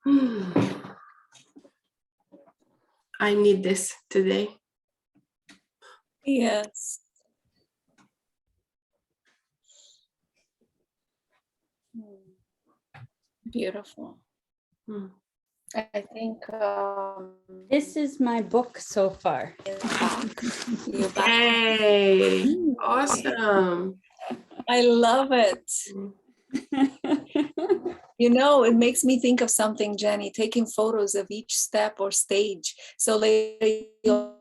I need this today. Yes. Beautiful. I think this is my book so far. You're back. Hey, awesome. I love it. You know, it makes me think of something, Jenny, taking photos of each step or stage. So later you'll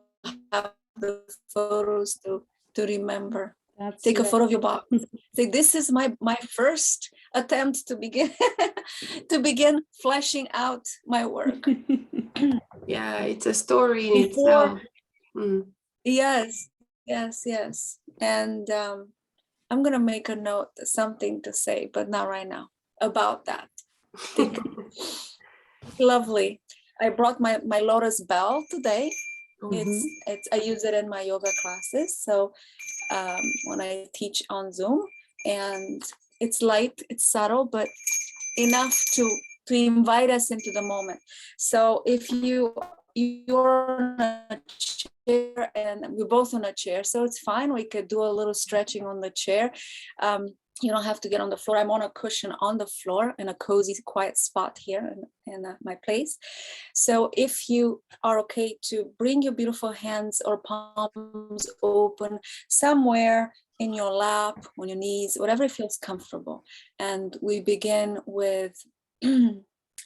have the photos to remember. Take a photo of your box. Say, this is my first attempt to begin to begin fleshing out my work. Yeah, it's a story in Before, itself. Yes. And I'm gonna make a note, something to say, but not right now, about that. Lovely. I brought my lotus bell today. It's I use it in my yoga classes. So when I teach on Zoom, and it's light, it's subtle, but enough to invite us into the moment. So if you're on a chair, and we're both on a chair, so it's fine. We could do a little stretching on the chair. You don't have to get on the floor. I'm on a cushion on the floor in a cozy, quiet spot here in my place. So if you are okay to bring your beautiful hands or palms open somewhere in your lap, on your knees, whatever feels comfortable. And we begin with a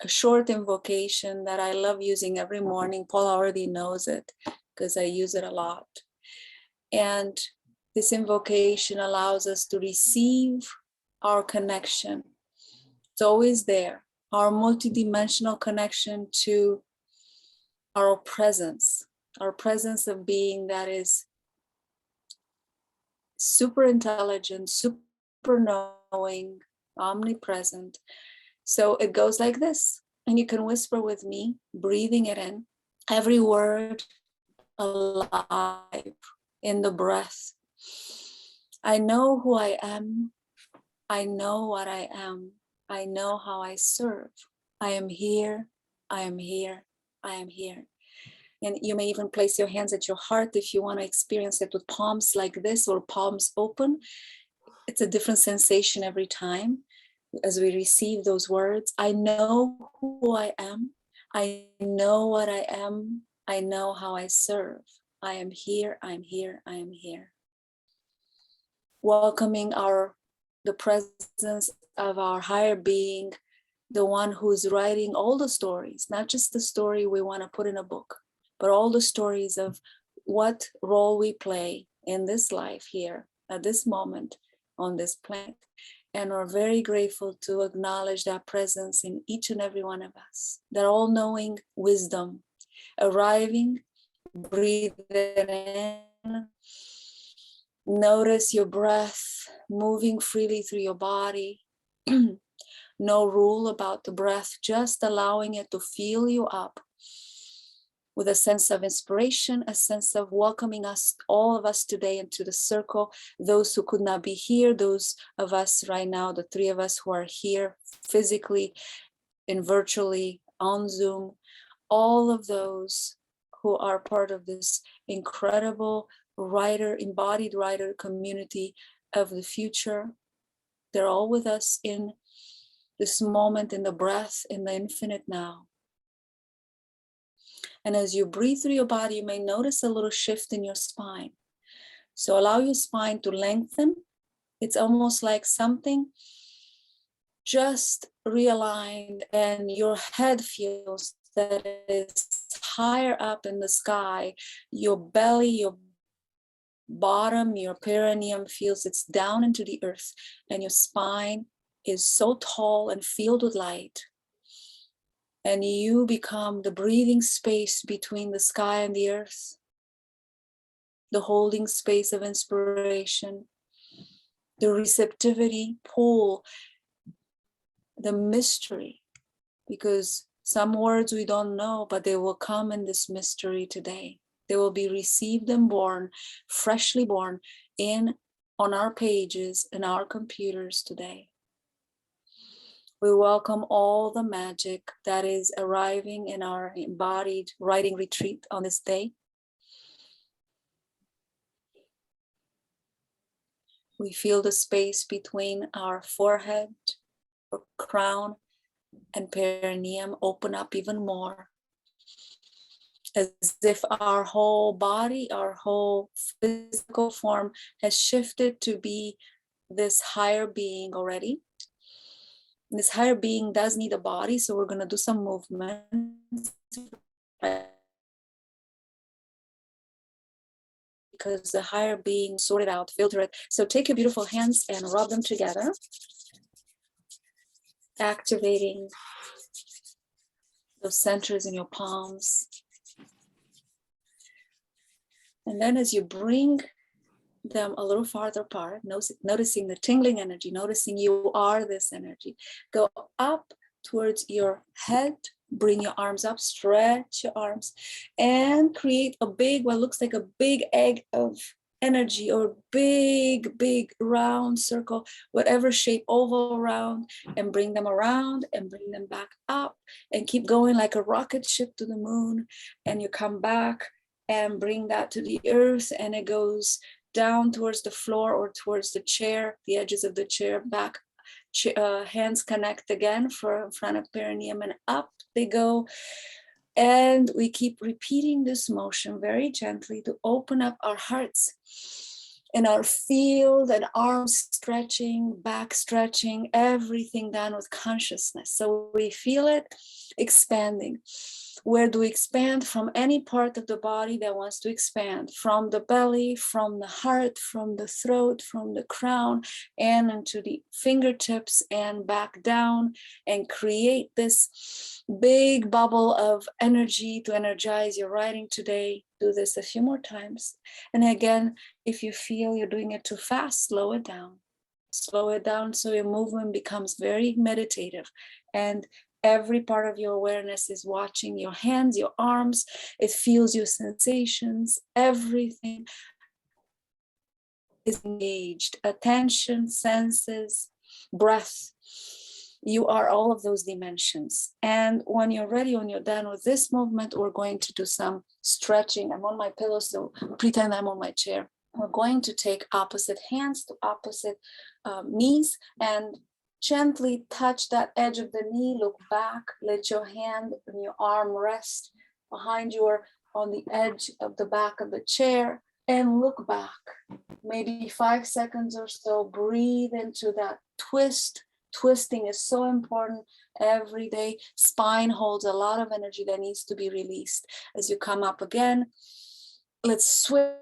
short invocation that I love using every morning. Paul already knows it because I use it a lot. And this invocation allows us to receive our connection. It's always there, our multidimensional connection to our presence of being that is super intelligent, super knowing, omnipresent. So it goes like this, and you can whisper with me, breathing it in, every word alive in the breath. I know who I am. I know what I am. I know how I serve. I am here. I am here. I am here. And you may even place your hands at your heart if you want to experience it with palms like this or palms open. It's a different sensation every time as we receive those words. I know who I am. I know what I am. I know how I serve. I am here. I am here. I am here. Welcoming the presence of our higher being, the one who's writing all the stories, not just the story we want to put in a book, but all the stories of what role we play in this life here at this moment on this planet. And we're very grateful to acknowledge that presence in each and every one of us, that all-knowing wisdom arriving. Breathe it in. Notice your breath moving freely through your body. No rule about the breath, just allowing it to fill you up with a sense of inspiration, a sense of welcoming us, all of us today into the circle, those who could not be here, those of us right now, the three of us who are here physically and virtually on Zoom, all of those who are part of this incredible embodied writer community of the future. They're all with us in this moment, in the breath, in the infinite now. And as you breathe through your body, you may notice a little shift in your spine. So allow your spine to lengthen. It's almost like something just realigned, and your head feels that it's higher up in the sky. Your belly, your bottom, your perineum feels it's down into the earth, and your spine is so tall and filled with light. And you become the breathing space between the sky and the earth, the holding space of inspiration, the receptivity pull, the mystery, because some words we don't know, but they will come in this mystery today. They will be received and born, freshly born on our pages and our computers today. We welcome all the magic that is arriving in our embodied writing retreat on this day. We feel the space between our forehead, or crown, and perineum open up even more, as if our whole body, our whole physical form has shifted to be this higher being already. This higher being does need a body, so we're going to do some movements because the higher being sorted out, filter it. So take your beautiful hands and rub them together, activating those centers in your palms. And then as you bring them a little farther apart, noticing the tingling energy, noticing you are this energy, go up towards your head, bring your arms up, stretch your arms, and create a big, what looks like a big egg of energy, or big round circle, whatever shape, oval, round, and bring them around and bring them back up, and keep going like a rocket ship to the moon. And you come back and bring that to the earth, and it goes down towards the floor or towards the chair, the edges of the chair, back. Hands connect again for front of perineum, and up they go. And we keep repeating this motion very gently to open up our hearts and our field, and arms stretching, back stretching, everything done with consciousness. So we feel it expanding. Where do we expand? From any part of the body that wants to expand, from the belly, from the heart, from the throat, from the crown, and into the fingertips, and back down, and create this big bubble of energy to energize your writing today. Do this a few more times. And again, if you feel you're doing it too fast, slow it down. Slow it down so your movement becomes very meditative, and every part of your awareness is watching your hands, your arms. It feels your sensations. Everything is engaged. Attention, senses, breath. You are all of those dimensions. And when you're ready, when you're done with this movement, we're going to do some stretching. I'm on my pillow, so pretend I'm on my chair. We're going to take opposite hands to opposite knees, and gently touch that edge of the knee, look back, let your hand and your arm rest behind you or on the edge of the back of the chair, and look back. Maybe 5 seconds or so, breathe into that twist. Twisting is so important every day. Spine holds a lot of energy that needs to be released. As you come up again, let's switch,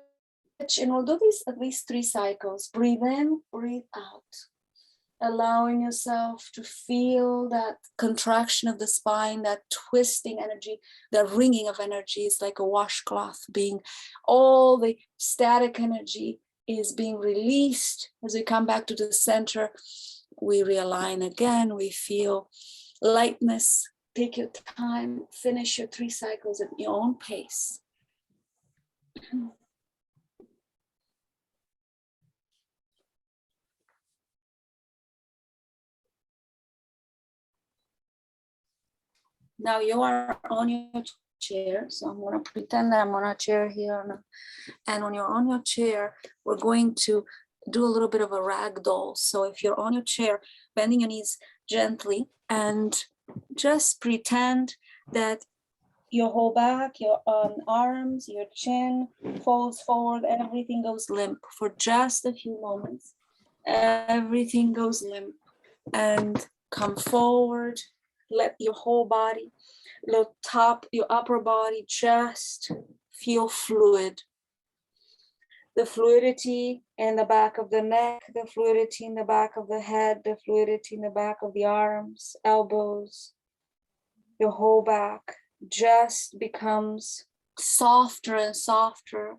and we'll do this at least 3 cycles. Breathe in, breathe out. Allowing yourself to feel that contraction of the spine, that twisting energy, that wringing of energy. Is like a washcloth being, all the static energy is being released. As we come back to the center, we realign again, we feel lightness. Take your time, finish your 3 cycles at your own pace. Now you are on your chair, so I'm going to pretend that I'm on a chair here, and when you're on your chair, we're going to do a little bit of a rag doll. So if you're on your chair, bending your knees gently, and just pretend that your whole back, your arms, your chin folds forward, everything goes limp for just a few moments. Everything goes limp, and come forward. Let your whole body, your upper body just feel fluid. The fluidity in the back of the neck, the fluidity in the back of the head, the fluidity in the back of the arms, elbows, your whole back just becomes softer and softer.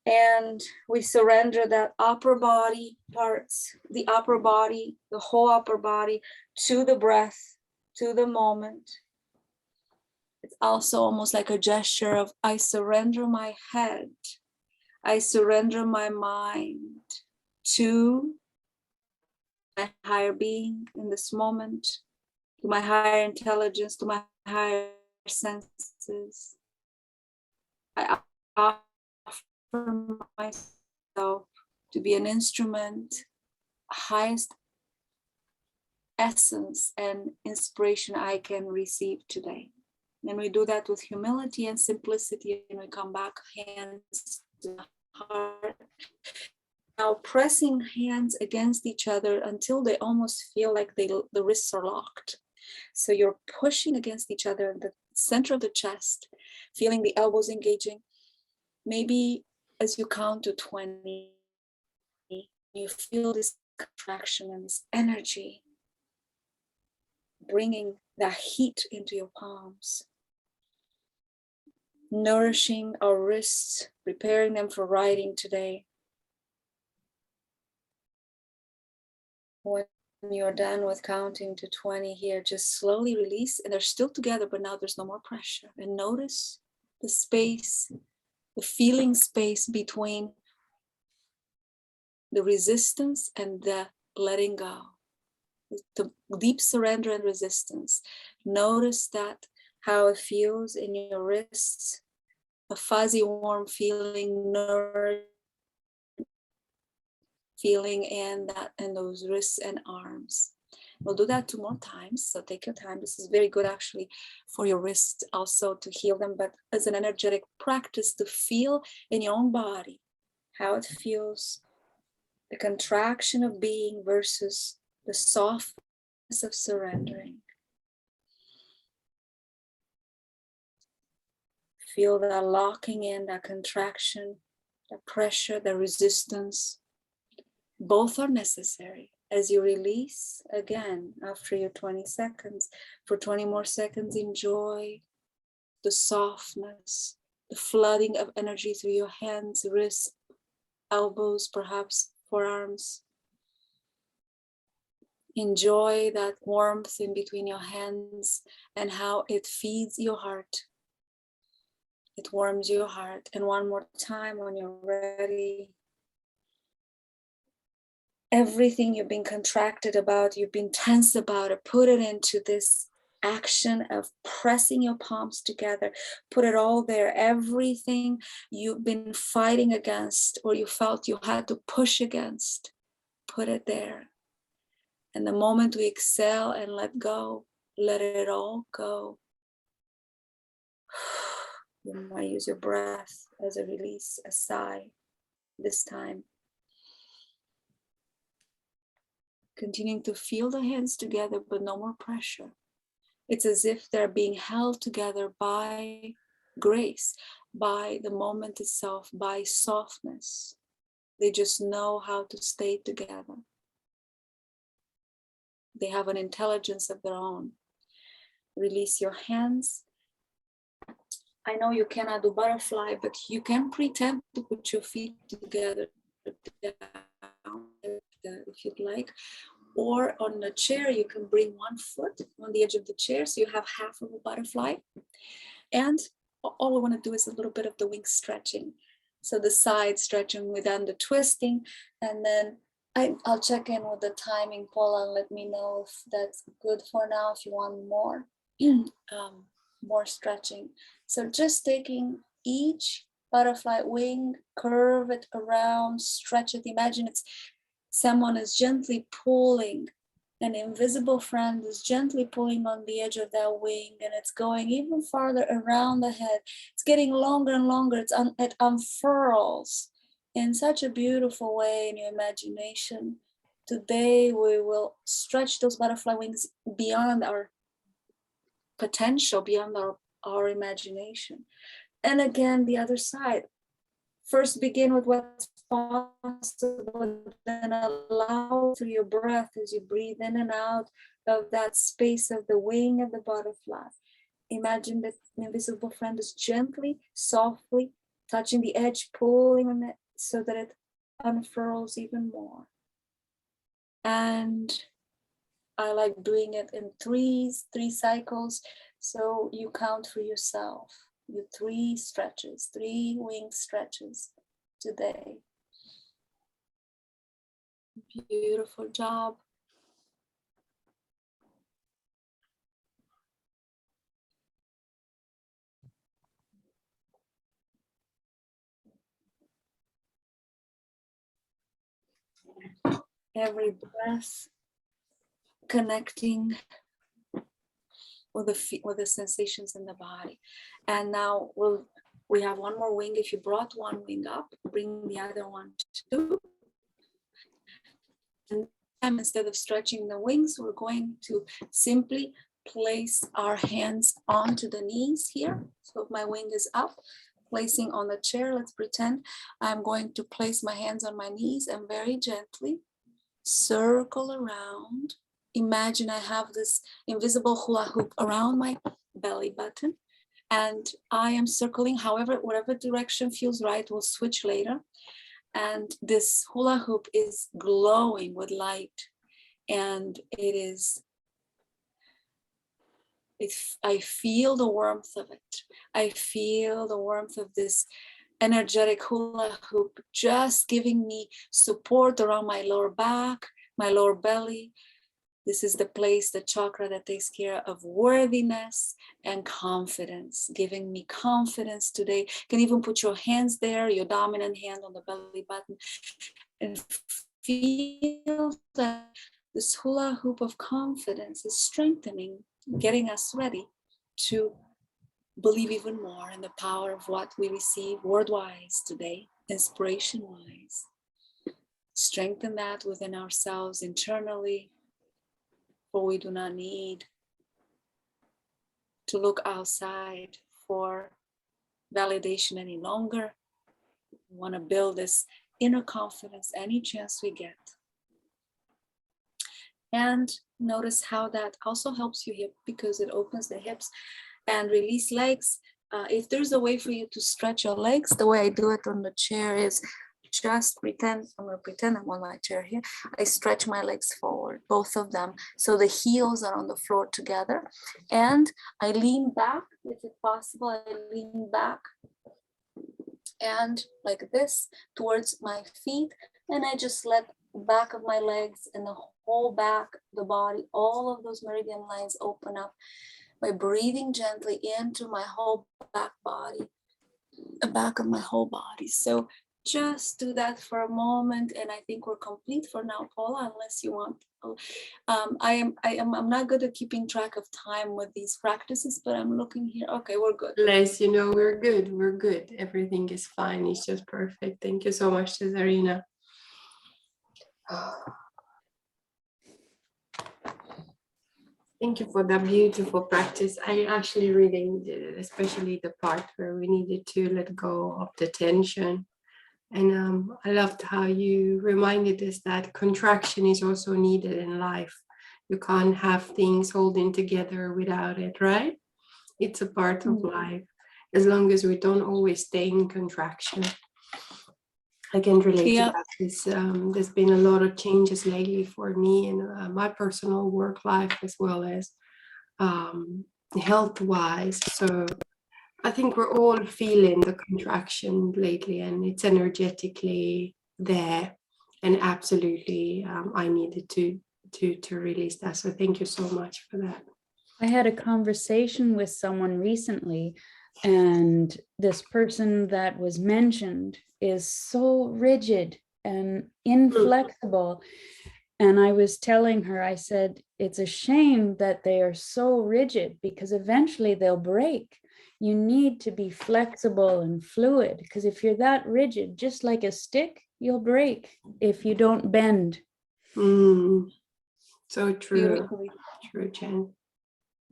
And we surrender that upper body parts, the upper body, the whole upper body, to the breath, to the moment. It's also almost like a gesture of, I surrender my head, I surrender my mind to higher being in this moment, to my higher intelligence, to my higher senses. I offer myself to be an instrument, highest essence and inspiration I can receive today. And we do that with humility and simplicity, and we come back, hands to the heart. Now pressing hands against each other until they almost feel like the wrists are locked. So you're pushing against each other in the center of the chest, feeling the elbows engaging. Maybe as you count to 20, you feel this contraction and this energy, bringing that heat into your palms, nourishing our wrists, preparing them for writing today. When you're done with counting to 20 here, just slowly release, and they're still together, but now there's no more pressure. And notice the space, the feeling space between the resistance and the letting go, the deep surrender and resistance. Notice that, how it feels in your wrists, a fuzzy, warm feeling, feeling in those wrists and arms. We'll do that 2 more times, so take your time. This is very good actually for your wrists also to heal them, but as an energetic practice to feel in your own body how it feels, the contraction of being versus the softness of surrendering. Feel that locking in, that contraction, the pressure, the resistance. Both are necessary. As you release, again, after your 20 seconds, for 20 more seconds, enjoy the softness, the flooding of energy through your hands, wrists, elbows, perhaps forearms. Enjoy that warmth in between your hands and how it feeds your heart. It warms your heart. And one more time when you're ready. Everything you've been contracted about, you've been tense about it, put it into this action of pressing your palms together. Put it all there. Everything you've been fighting against or you felt you had to push against, put it there. And the moment we exhale and let go, let it all go. You might use your breath as a release, a sigh this time. Continuing to feel the hands together, but no more pressure. It's as if they're being held together by grace, by the moment itself, by softness. They just know how to stay together. They have an intelligence of their own. Release your hands. I know you cannot do butterfly, but you can pretend to put your feet together down if you'd like. Or on the chair, you can bring one foot on the edge of the chair so you have half of a butterfly. And all we want to do is a little bit of the wing stretching. So the side stretching within the twisting. And then I'll check in with the timing, Paula, and let me know if that's good for now, if you want more, more stretching. So just taking each butterfly wing, curve it around, stretch it. Imagine it's someone is gently pulling, an invisible friend is gently pulling on the edge of that wing, and it's going even farther around the head. It's getting longer and longer. It unfurls in such a beautiful way in your imagination. Today, we will stretch those butterfly wings beyond our potential, beyond our imagination. And again, the other side. First, begin with what's possible, then allow through your breath as you breathe in and out of that space of the wing of the butterfly. Imagine that the invisible friend is gently, softly touching the edge, pulling on it so that it unfurls even more. And I like doing it in three cycles, so you count for yourself. Your 3 stretches, 3 wing stretches today. Beautiful job. Every breath connecting with the sensations in the body. And now we have one more wing. If you brought one wing up, bring the other one too. And instead of stretching the wings, we're going to simply place our hands onto the knees here. So if my wing is up, placing on the chair, let's pretend I'm going to place my hands on my knees and very gently circle around. Imagine I have this invisible hula hoop around my belly button, and I am circling whatever direction feels right. We'll switch later. And this hula hoop is glowing with light, and I feel the warmth of it. I feel the warmth of this energetic hula hoop just giving me support around my lower back, my lower belly. This is the place, the chakra that takes care of worthiness and confidence, giving me confidence today. You can even put your hands there, your dominant hand on the belly button, and feel that this hula hoop of confidence is strengthening, getting us ready to believe even more in the power of what we receive word-wise today, inspiration-wise. Strengthen that within ourselves internally, for we do not need to look outside for validation any longer. We want to build this inner confidence any chance we get. And notice how that also helps you hip, because it opens the hips and release legs. If there's a way for you to stretch your legs, the way I do it on the chair is just pretend, I'm going to pretend I'm on my chair here. I stretch my legs forward, both of them, so the heels are on the floor together. And I lean back, if it's possible, I lean back and like this towards my feet. And I just let the back of my legs and the whole back, the body, all of those meridian lines open up by breathing gently into my whole back body, the back of my whole body. So just do that for a moment, and I think we're complete for now, Paula, unless you want. I'm not good at keeping track of time with these practices, but I'm looking here. Okay, we're good. Les, you know, we're good. We're good. Everything is fine. It's just perfect. Thank you so much, Cesarina. Thank you for that beautiful practice. I actually really needed it, especially the part where we needed to let go of the tension. And I loved how you reminded us that contraction is also needed in life. You can't have things holding together without it, right? It's a part of life, as long as we don't always stay in contraction. I can relate to that. There's been a lot of changes lately for me in my personal work life, as well as health-wise. So I think we're all feeling the contraction lately, and it's energetically there. And absolutely, I needed to release that. So thank you so much for that. I had a conversation with someone recently, and this person that was mentioned is so rigid and inflexible. And I was telling her, I said, it's a shame that they are so rigid, because eventually they'll break. You need to be flexible and fluid, because if you're that rigid, just like a stick, you'll break if you don't bend. So true. True, Jen.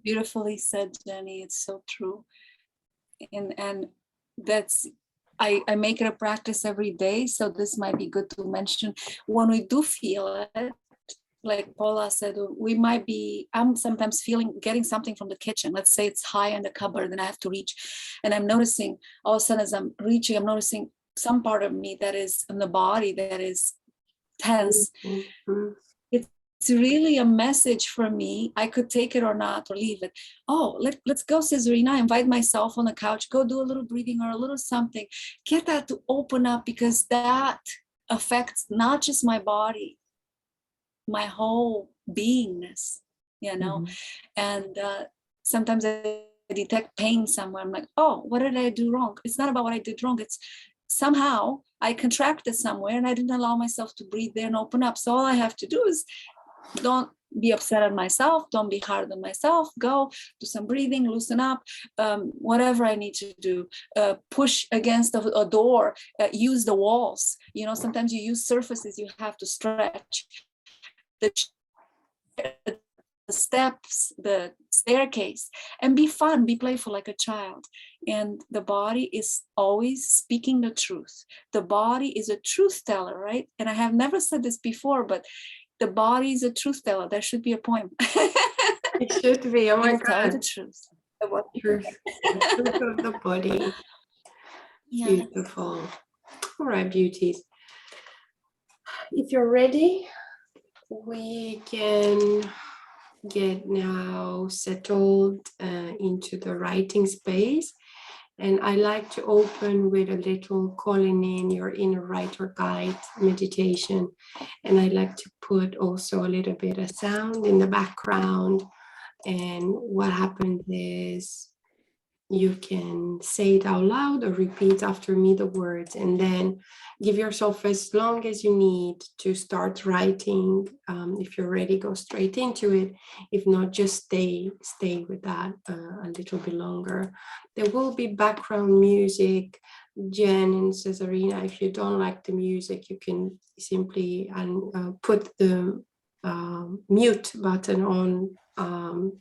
Beautifully said, Jenny. It's so true. And that's, I make it a practice every day. So this might be good to mention. When we do feel it, like Paula said, I'm sometimes getting something from the kitchen. Let's say it's high in the cupboard and I have to reach. And I'm noticing, all of a sudden as I'm reaching, I'm noticing some part of me that is in the body that is tense. It's really a message for me. I could take it or not, or leave it. Oh, let's go, Cesarina. I invite myself on the couch, go do a little breathing or a little something. Get that to open up, because that affects not just my body, my whole beingness, you know. And sometimes I detect pain somewhere. I'm like, oh, what did I do wrong? It's not about what I did wrong. It's somehow I contracted somewhere and I didn't allow myself to breathe there and open up. So all I have to do is don't be upset at myself. Don't be hard on myself. Go do some breathing, loosen up, whatever I need to do. Push against a door, use the walls. You know, sometimes you use surfaces you have to stretch. The steps, the staircase, and be fun, be playful like a child. And the body is always speaking the truth. The body is a truth teller, right? And I have never said this before, but the body is a truth teller. There should be a poem. It should be. Oh my It'll tell you God. the truth. Truth. The truth of the body. Yeah. Beautiful. All right, beauties. If you're ready, we can get now settled into the writing space. And I like to open with a little calling in your inner writer guide meditation. And I like to put also a little bit of sound in the background. And what happens is you can say it out loud or repeat after me the words, and then give yourself as long as you need to start writing. If you're ready, go straight into it. If not, just stay with that a little bit longer. There will be background music. Jen and Cesarina, if you don't like the music, you can simply put the mute button on,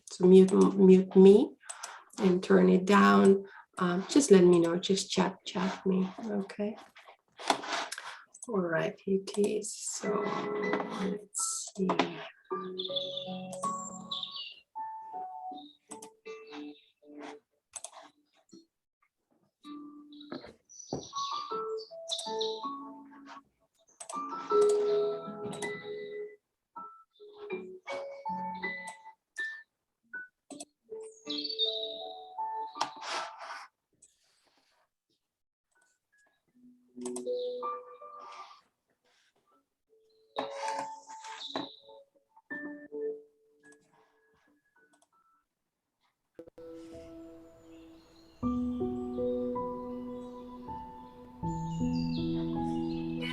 so mute me and turn it down. Just let me know, just chat me, okay? All right, beauties, so let's see.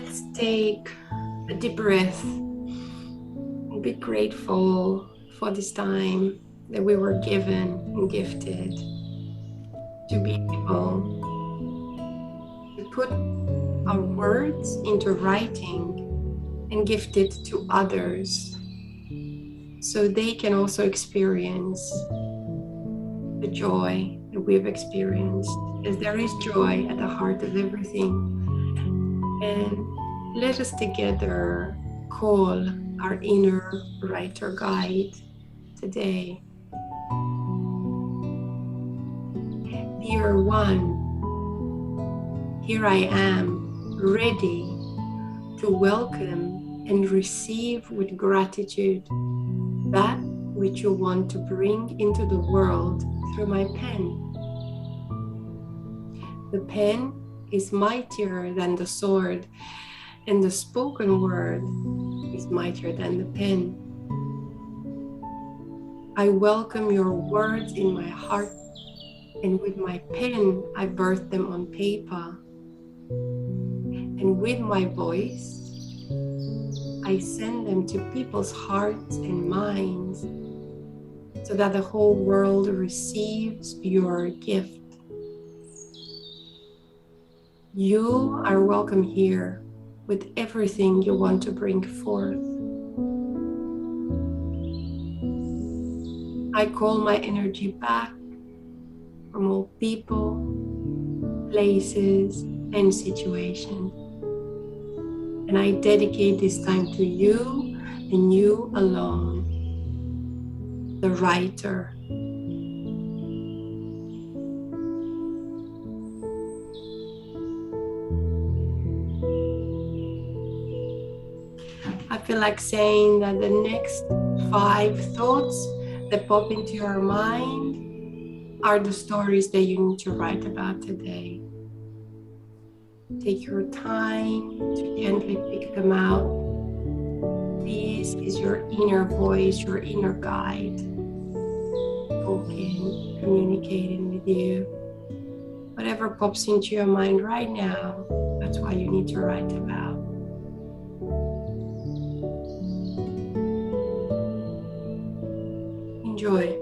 Let's take a deep breath and be grateful for this time that we were given and gifted to be able to put our words into writing and gift it to others so they can also experience the joy that we've experienced, as there is joy at the heart of everything. And let us together call our inner writer guide today. Dear one, here I am, ready to welcome and receive with gratitude that which you want to bring into the world through my pen. The pen is mightier than the sword, and the spoken word is mightier than the pen. I welcome your words in my heart, and with my pen I birth them on paper. And with my voice, I send them to people's hearts and minds so that the whole world receives your gift. You are welcome here with everything you want to bring forth. I call my energy back from all people, places, and situations. And I dedicate this time to you and you alone, the writer. I feel like saying that the next 5 thoughts that pop into your mind are the stories that you need to write about today. Take your time to gently pick them out. This is your inner voice, your inner guide, talking, communicating with you. Whatever pops into your mind right now, I That's why you need to write about. Enjoy.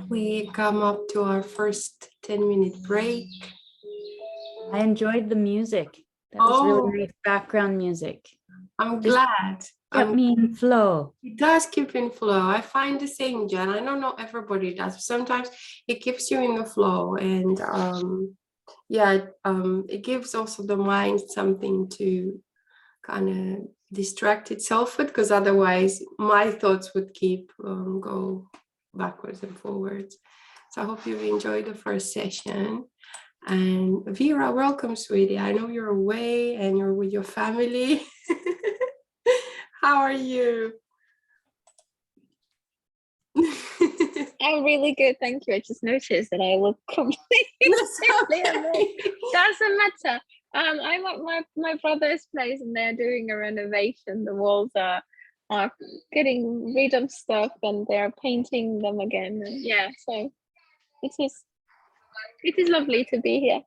We come up to our first 10-minute break. I enjoyed the music. That was really nice background music. I'm glad. Kept me in flow. It does keep in flow. I find the same, Jen. I don't know everybody does. Sometimes it keeps you in the flow, and it gives also the mind something to kind of distract itself with, because otherwise my thoughts would keep go backwards and forwards. So I hope you enjoyed the first session. And Vera, welcome, sweetie. I know you're away and you're with your family. How are you? I'm really good, thank you. I just noticed that I look completely away. Doesn't matter. I'm at my brother's place and they're doing a renovation. The walls are getting rid of stuff and they're painting them again. And yeah, so it is lovely to be here.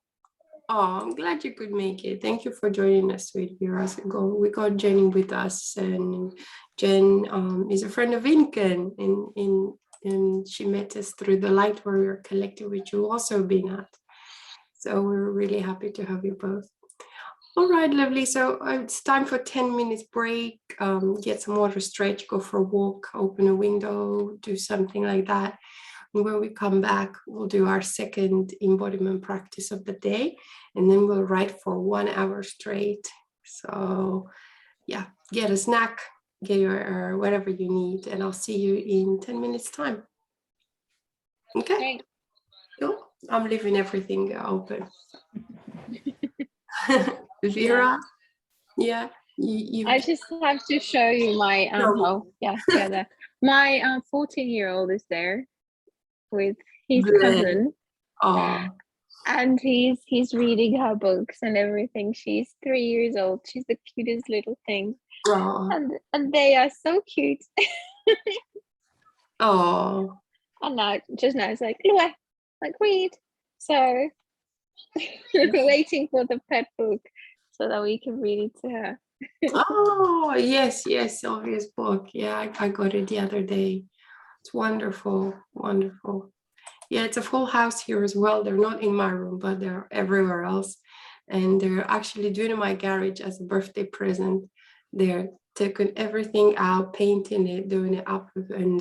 Oh, I'm glad you could make it. Thank you for joining us, sweet Vera. We got Jenny with us, and Jen is a friend of Incan, and she met us through the Light Warrior Collective, which you've also been at. So we're really happy to have you both. All right, lovely. So it's time for 10 minutes break. Get some water, stretch, go for a walk, open a window, do something like that. And when we come back, we'll do our second embodiment practice of the day, and then we'll write for 1 hour straight. So yeah, get a snack, get your whatever you need, and I'll see you in 10 minutes time. Okay? Cool. I'm leaving everything open. Vera, yeah. I just have to show you my my 14-year-old is there with his cousin. Oh, and he's reading her books and everything. She's 3 years old. She's the cutest little thing. And they are so cute. Oh. And now it's like, Lua, like read. So we're waiting for the pet book so that we can read it to her. Oh, yes, Sylvia's book. Yeah, I got it the other day. It's wonderful, wonderful. Yeah, it's a full house here as well. They're not in my room, but they're everywhere else. And they're actually doing my garage as a birthday present. They're taking everything out, painting it, doing it up. And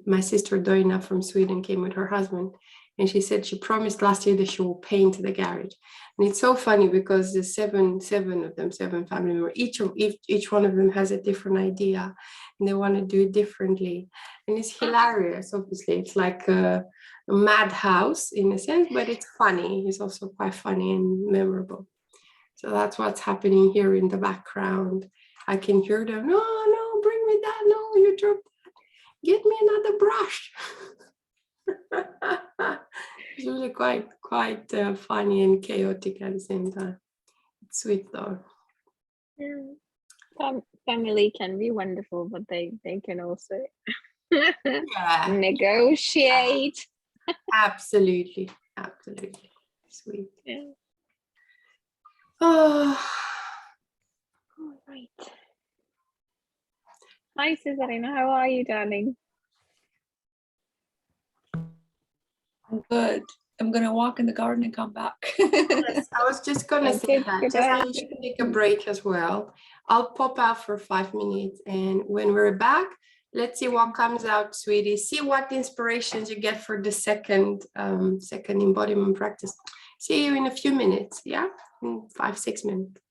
my sister Doina from Sweden came with her husband. And she said she promised last year that she will paint the garage. And it's so funny because there's seven of them, 7 family members. Each one of them has a different idea, and they want to do it differently. And it's hilarious. Obviously, it's like a madhouse in a sense, but it's funny. It's also quite funny and memorable. So that's what's happening here in the background. I can hear them. No, bring me that. No, you dropped that. Get me another brush. It's really quite funny and chaotic at the same time. It's sweet though. Family can be wonderful, but they can also negotiate. Absolutely sweet. Yeah. Oh, all right. Hi, Cesarina. How are you, darling? I'm good. I'm gonna walk in the garden and come back. yes, I was just gonna say that. Just I should take a break as well. I'll pop out for 5 minutes, and when we're back, let's see what comes out, sweetie. See what inspirations you get for the second embodiment practice. See you in a few minutes. Yeah, in 5-6 minutes.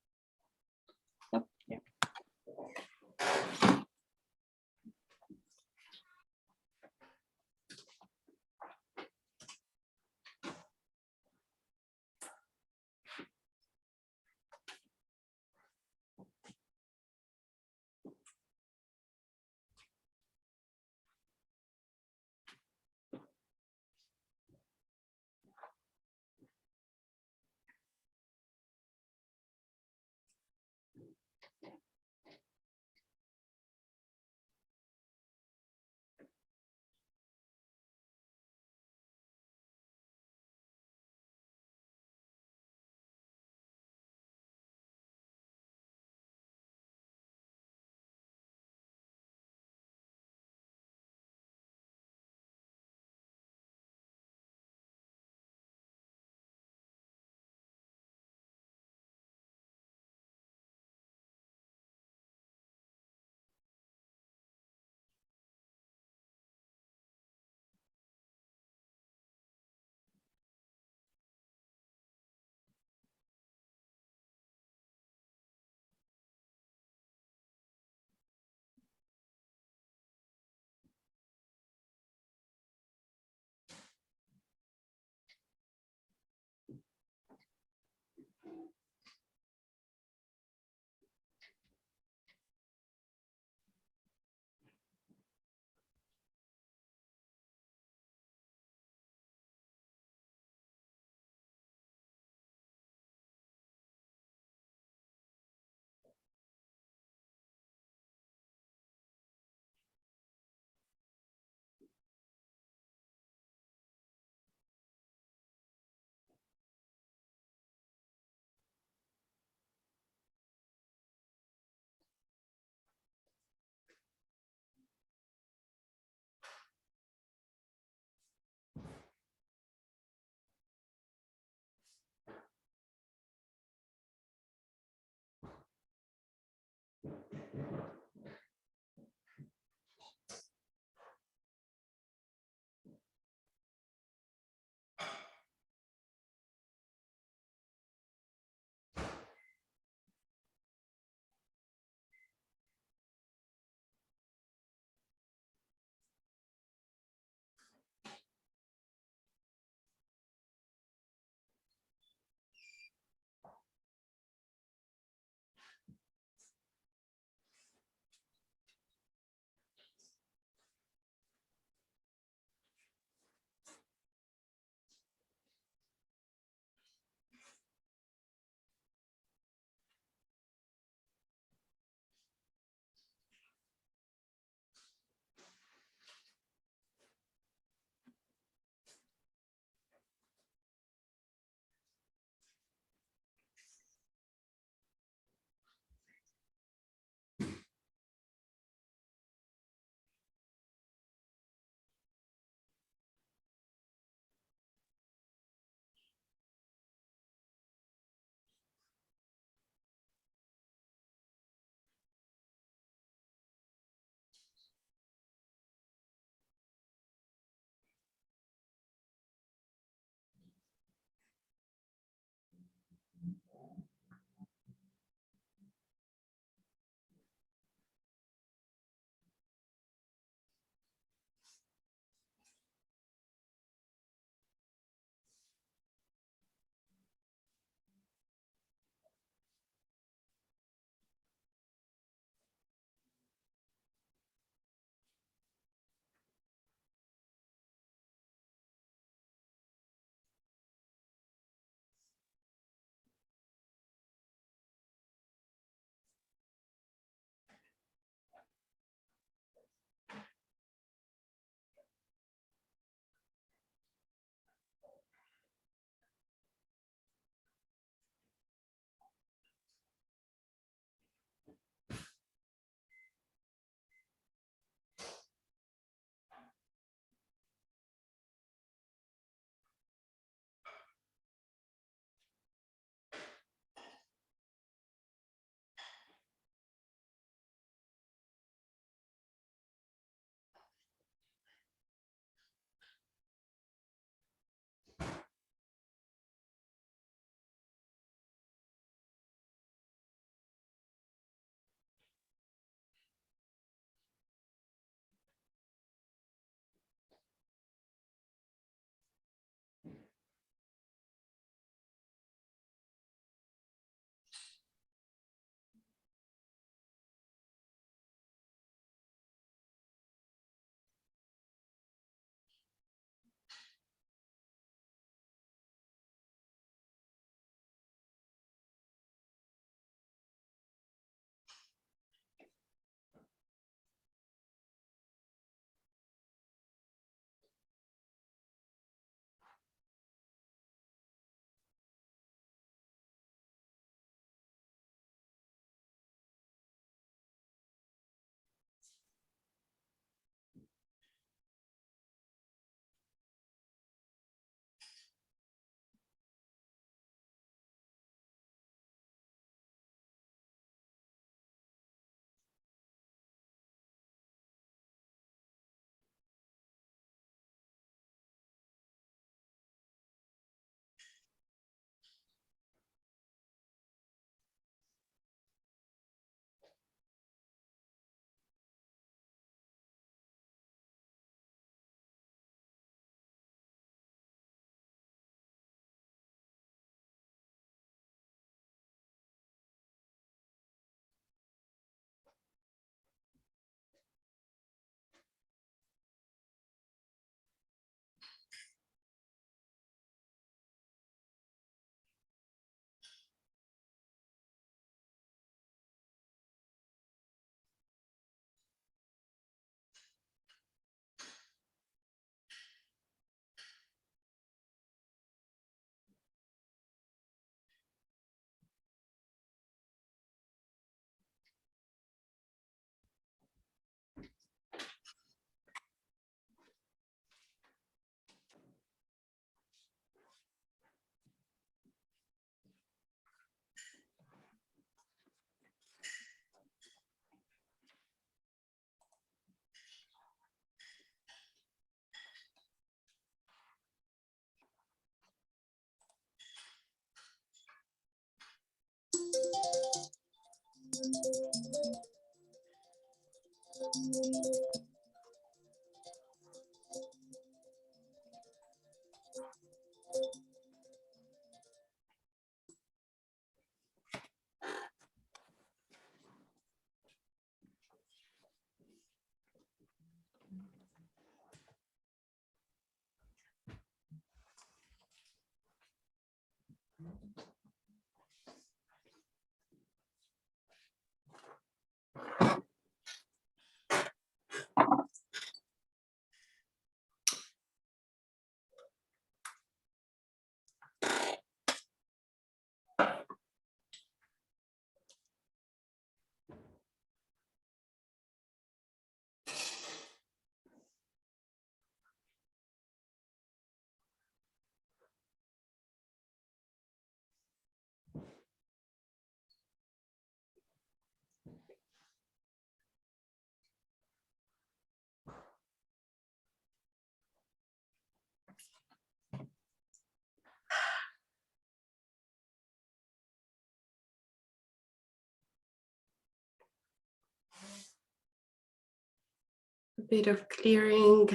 bit of clearing,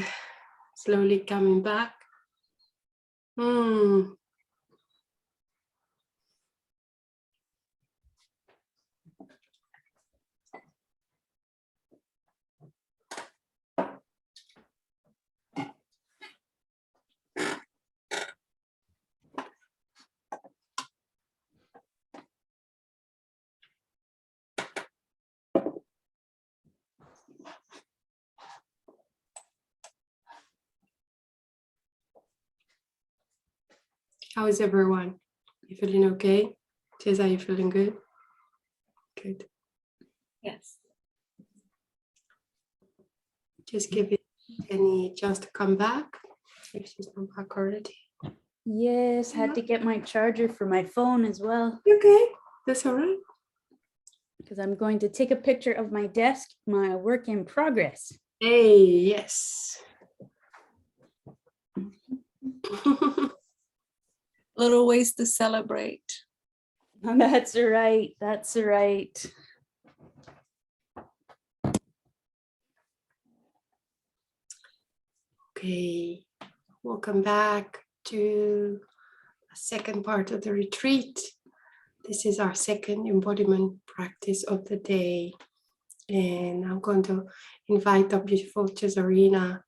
slowly coming back. How is everyone? You feeling okay? Tessa, are you feeling good? Good. Yes. Just give it any chance to come back. If she's not back already. Yes, had to get my charger for my phone as well. Okay, that's all right. Because I'm going to take a picture of my desk, my work in progress. Hey, yes. Little ways to celebrate. That's right. That's right. Okay, welcome back to the second part of the retreat. This is our second embodiment practice of the day. And I'm going to invite our beautiful Cesarina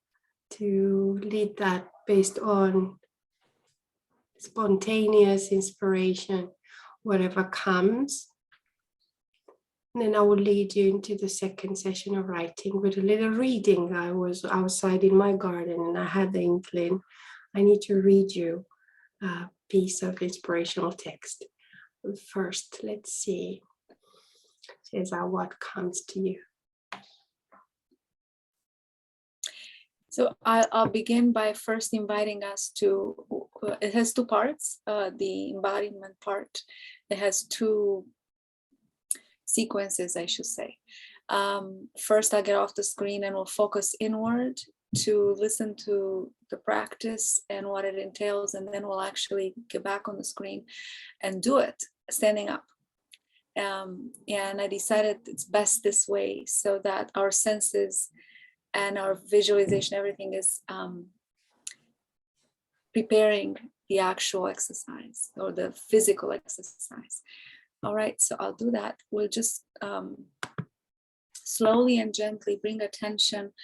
to lead that based on spontaneous inspiration, whatever comes. And then I will lead you into the second session of writing with a little reading. I was outside in my garden and I had the inkling. I need to read you a piece of inspirational text. First, let's see. Cesar, what comes to you? So I'll begin by first inviting us to, it has two parts, the embodiment part. It has two sequences, I should say. First, I'll get off the screen and we'll focus inward to listen to the practice and what it entails. And then we'll actually get back on the screen and do it standing up. And I decided it's best this way so that our senses and our visualization, everything is preparing the actual exercise or the physical exercise. All right, so I'll do that. We'll just slowly and gently bring attention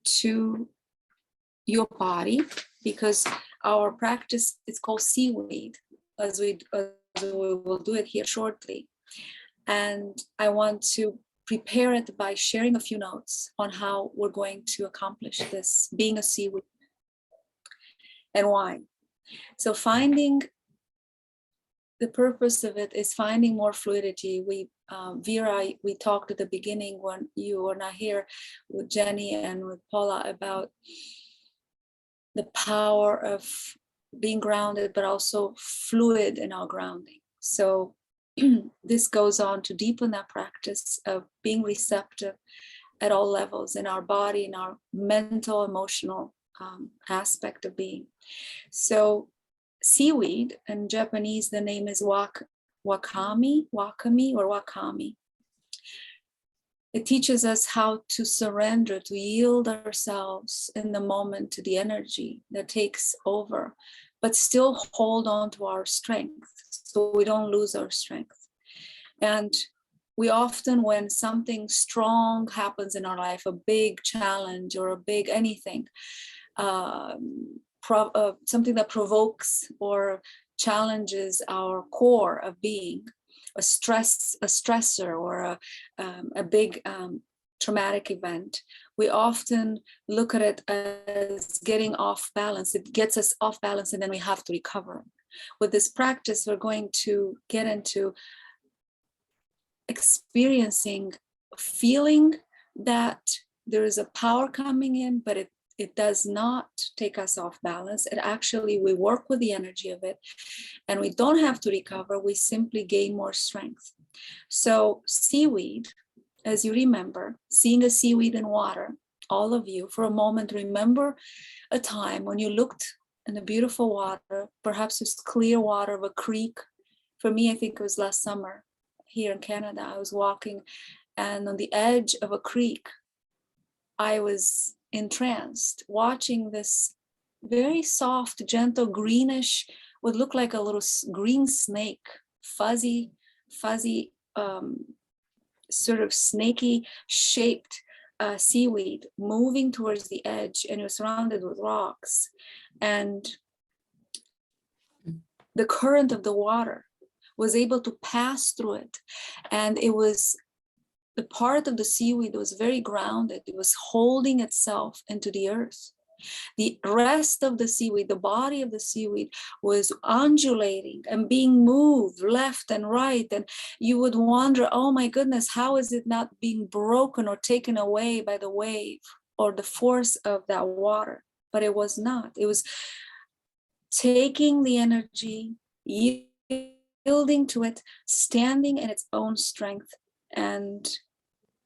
to your body, because our practice is called seaweed, as we will do it here shortly. And I want to prepare it by sharing a few notes on how we're going to accomplish this, being a seaweed, and why. So finding, the purpose of it is finding more fluidity. Vera, we talked at the beginning when you were not here with Jenny and with Paula about the power of being grounded, but also fluid in our grounding. So this goes on to deepen that practice of being receptive at all levels in our body, in our mental, emotional aspect of being. So seaweed, in Japanese, the name is wakami. It teaches us how to surrender, to yield ourselves in the moment to the energy that takes over, but still hold on to our strength so we don't lose our strength. And we often, when something strong happens in our life, a big challenge or a big anything, something that provokes or challenges our core of being, a stressor or a big traumatic event, we often look at it as getting off balance. It gets us off balance and then we have to recover. With this practice, we're going to get into experiencing, feeling that there is a power coming in, but it does not take us off balance. It actually, we work with the energy of it and we don't have to recover. We simply gain more strength. So seaweed, as you remember, seeing a seaweed in water, all of you, for a moment, remember a time when you looked in the beautiful water, perhaps it's clear water of a creek. For me, I think it was last summer here in Canada. I was walking and on the edge of a creek, I was entranced, watching this very soft, gentle, greenish, would look like a little green snake, fuzzy, sort of snaky shaped seaweed moving towards the edge, and it was surrounded with rocks. And the current of the water was able to pass through it. And it was the part of the seaweed that was very grounded. It was holding itself into the earth. The rest of the seaweed, the body of the seaweed, was undulating and being moved left and right. And you would wonder, oh my goodness, how is it not being broken or taken away by the wave or the force of that water? But it was not. It was taking the energy, yielding to it, standing in its own strength, and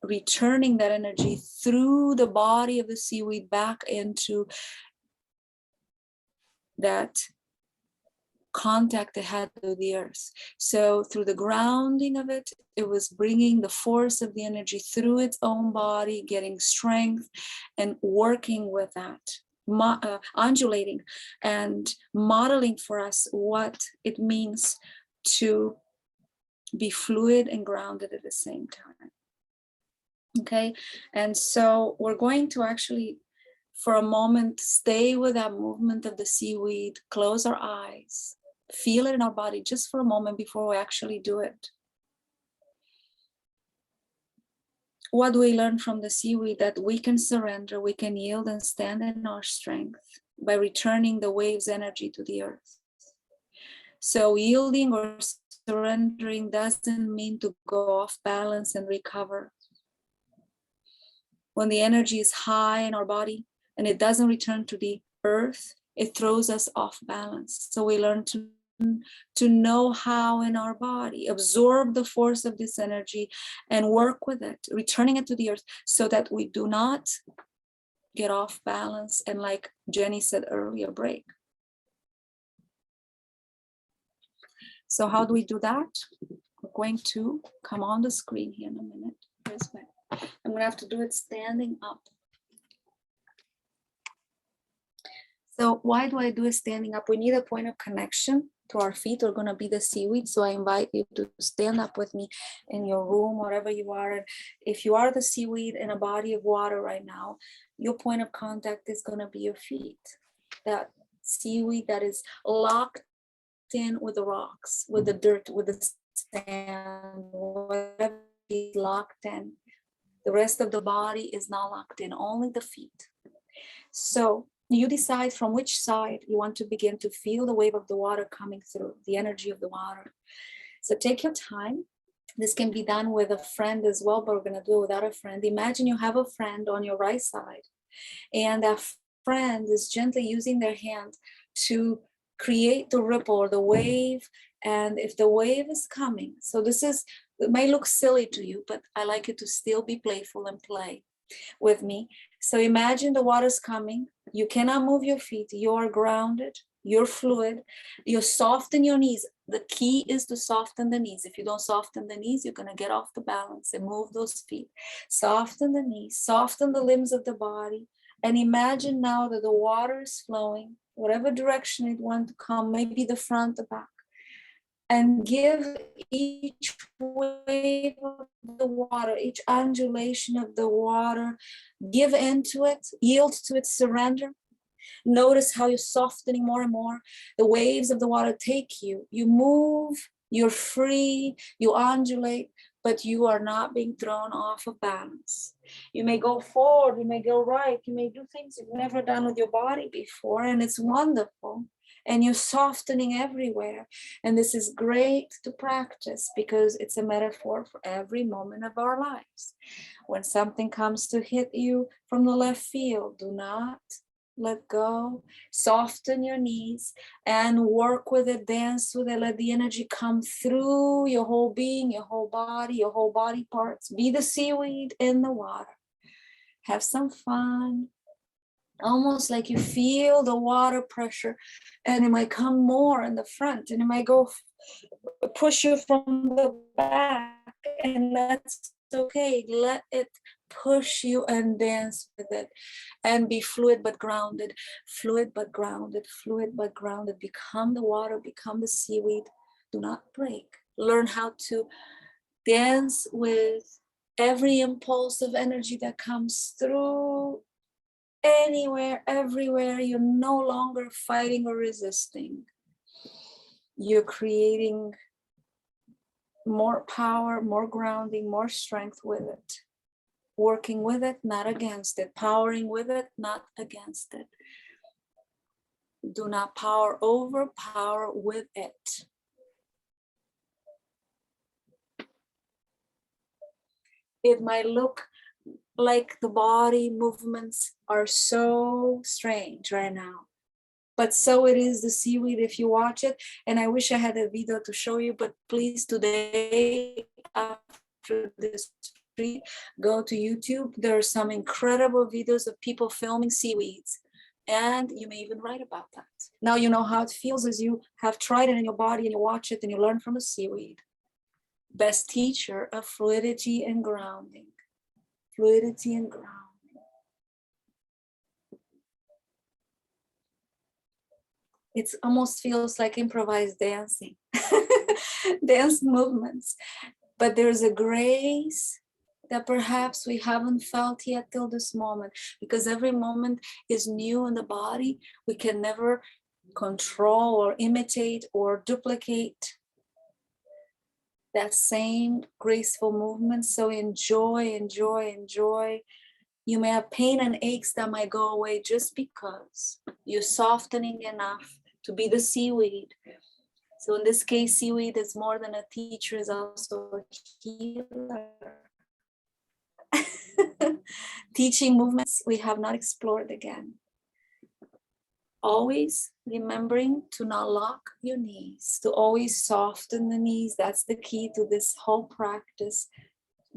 returning that energy through the body of the seaweed back into that contact it had with the earth. So through the grounding of it, it was bringing the force of the energy through its own body, getting strength and working with that, undulating and modeling for us what it means to be fluid and grounded at the same time. Okay, and so we're going to actually, for a moment, stay with that movement of the seaweed, close our eyes, feel it in our body just for a moment before we actually do it. What do we learn from the seaweed? That we can surrender, we can yield and stand in our strength by returning the wave's energy to the earth. So yielding or surrendering doesn't mean to go off balance and recover. When the energy is high in our body and it doesn't return to the earth, it throws us off balance. So we learn to know how in our body, absorb the force of this energy and work with it, returning it to the earth so that we do not get off balance and, like Jenny said earlier, break. So how do we do that? We're going to come on the screen here in a minute. Where's my... I'm gonna have to do it standing up. So why do I do it standing up? We need a point of connection to our feet. We're gonna be the seaweed. So I invite you to stand up with me in your room, wherever you are. And if you are the seaweed in a body of water right now, your point of contact is gonna be your feet. That seaweed that is locked in with the rocks, with the dirt, with the sand, whatever is locked in. The rest of the body is not locked in, only the feet. So you decide from which side you want to begin to feel the wave of the water coming through, the energy of the water. So take your time. This can be done with a friend as well, but we're going to do it without a friend. Imagine you have a friend on your right side, and that friend is gently using their hand to create the ripple or the wave. And if the wave is coming, so this is, it may look silly to you, but I like you to still be playful and play with me. So imagine the water's coming. You cannot move your feet. You are grounded. You're fluid. You're soft in your knees. The key is to soften the knees. If you don't soften the knees, you're going to get off the balance and move those feet. Soften the knees. Soften the limbs of the body. And imagine now that the water is flowing, whatever direction it wants to come, maybe the front, the back. And give each wave of the water, each undulation of the water, give into it, yield to it, surrender. Notice how you're softening more and more. The waves of the water take you. You move, you're free, you undulate, but you are not being thrown off of balance. You may go forward, you may go right, you may do things you've never done with your body before, and it's wonderful. And you're softening everywhere. And this is great to practice because it's a metaphor for every moment of our lives. When something comes to hit you from the left field, do not let go. Soften your knees and work with it, dance with it. Let the energy come through your whole being, your whole body parts. Be the seaweed in the water. Have some fun. Almost like you feel the water pressure, and it might come more in the front, and it might go push you from the back, and that's okay. Let it push you and dance with it, and be fluid but grounded, fluid but grounded, fluid but grounded. Become the water, become the seaweed. Do not break. Learn how to dance with every impulse of energy that comes through. Anywhere, everywhere. You're no longer fighting or resisting. You're creating more power, more grounding, more strength with it. Working with it, not against it. Powering with it, not against it. Do not power over, power with it. It might look like the body movements are so strange right now, but so it is the seaweed if you watch it. And I wish I had a video to show you, but please, today after this retreat, go to YouTube. There are some incredible videos of people filming seaweeds, and you may even write about that. Now you know how it feels as you have tried it in your body and you watch it and you learn from a seaweed. Best teacher of fluidity and grounding. Fluidity and grounding. It almost feels like improvised dancing, dance movements. But there's a grace that perhaps we haven't felt yet till this moment, because every moment is new in the body. We can never control or imitate or duplicate that same graceful movement. So enjoy, enjoy, enjoy. You may have pain and aches that might go away just because you're softening enough to be the seaweed. So in this case, seaweed is more than a teacher, is also a healer. Teaching movements we have not explored again. Always remembering to not lock your knees, to always soften the knees. That's the key to this whole practice.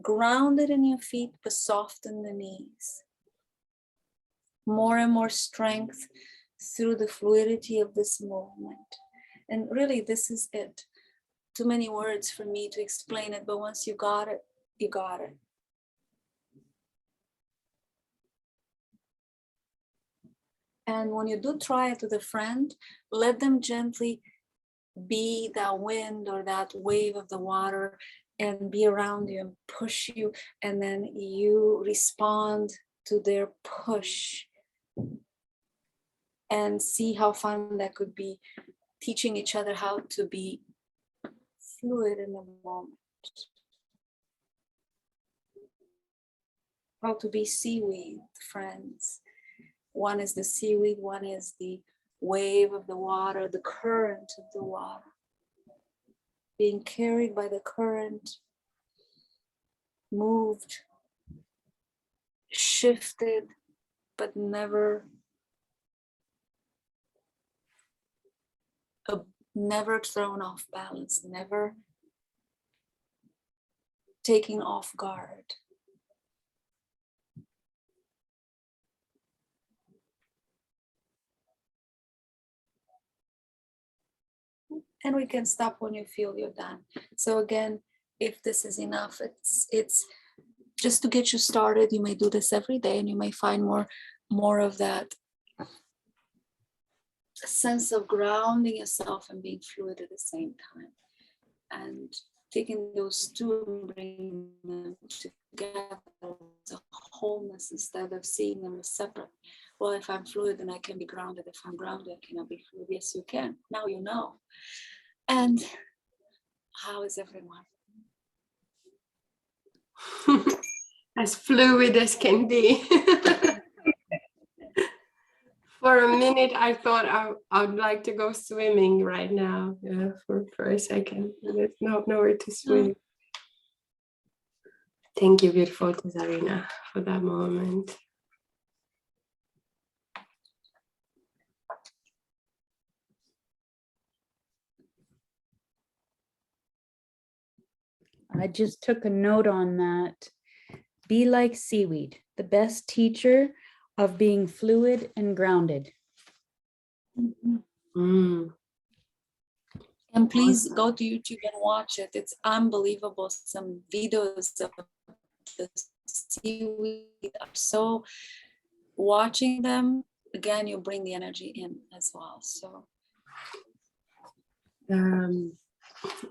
Grounded in your feet, but soften the knees. More and more strength through the fluidity of this movement. And really, this is it. Too many words for me to explain it, but once you got it, you got it. And when you do try it with a friend, let them gently be that wind or that wave of the water and be around you and push you, and then you respond to their push, and see how fun that could be, teaching each other how to be fluid in the moment, how to be seaweed friends. One is the seaweed, one is the wave of the water, the current of the water, being carried by the current, moved, shifted, but never thrown off balance, never taking off guard. And we can stop when you feel you're done. So again, if this is enough, it's just to get you started. You may do this every day, and you may find more of that sense of grounding yourself and being fluid at the same time, and taking those two and bringing them together as a wholeness instead of seeing them as separate. Well, if I'm fluid, then I can be grounded. If I'm grounded, I cannot be fluid. Yes, you can. Now you know. And how is everyone? As fluid as can be. For a minute, I thought I would like to go swimming right now. Yeah, for a second. There's nowhere to swim. Thank you, beautiful Tazarina, for that moment. I just took a note on that. Be like seaweed, the best teacher of being fluid and grounded. Mm. And please go to YouTube and watch it. It's unbelievable. Some videos of the seaweed are so, watching them, again, you bring the energy in as well. So And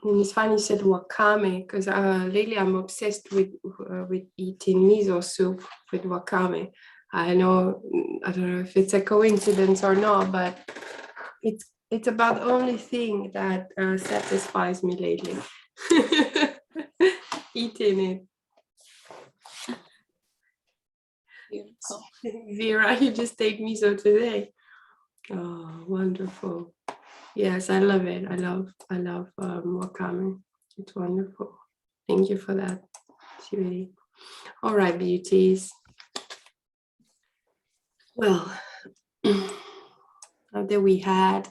it's funny you said wakame, because lately I'm obsessed with eating miso soup with wakame. I know, I don't know if it's a coincidence or not, but it's about the only thing that satisfies me lately. Eating it. beautiful. Vera, you just take miso today. Oh, wonderful. Yes, I love it. I love wakame. It's wonderful. Thank you for that, Sweetie. All right, beauties. Well, now that we had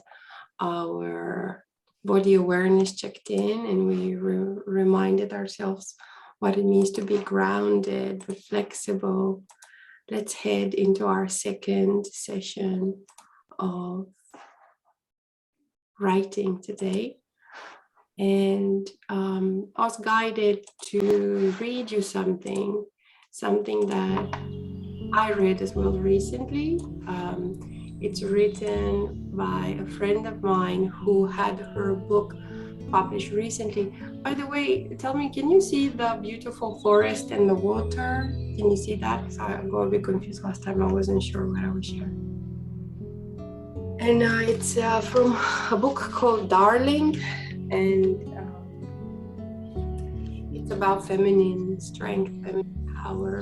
our body awareness checked in and we reminded ourselves what it means to be grounded but flexible, let's head into our second session of writing today. And I was guided to read you something that I read as well recently. It's written by a friend of mine who had her book published recently. By the way, tell me, can you see the beautiful forest and the water? Can you see that? Because I got a bit confused last time. I wasn't sure what I was sharing. And it's from a book called Darling, and it's about feminine strength, feminine power,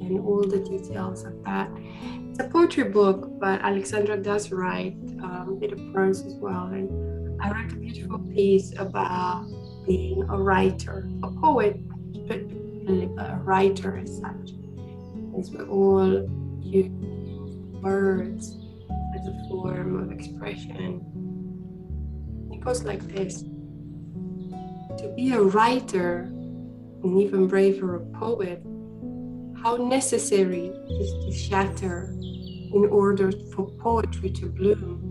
and all the details of that. It's a poetry book, but Alexandra does write a bit of prose as well. And I read a beautiful piece about being a writer, a poet, but a writer as such. As we all use words as a form of expression. It goes like this: to be a writer, and even braver, a poet, how necessary is to shatter in order for poetry to bloom.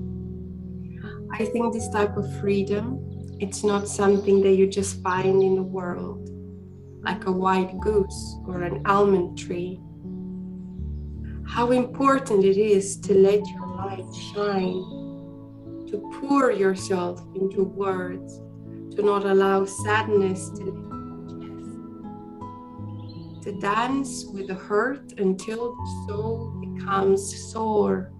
I think this type of freedom, it's not something that you just find in the world, like a white goose or an almond tree. How important it is to let your light shine, to pour yourself into words, to not allow sadness to live in your chest, to dance with the hurt until the soul becomes sore,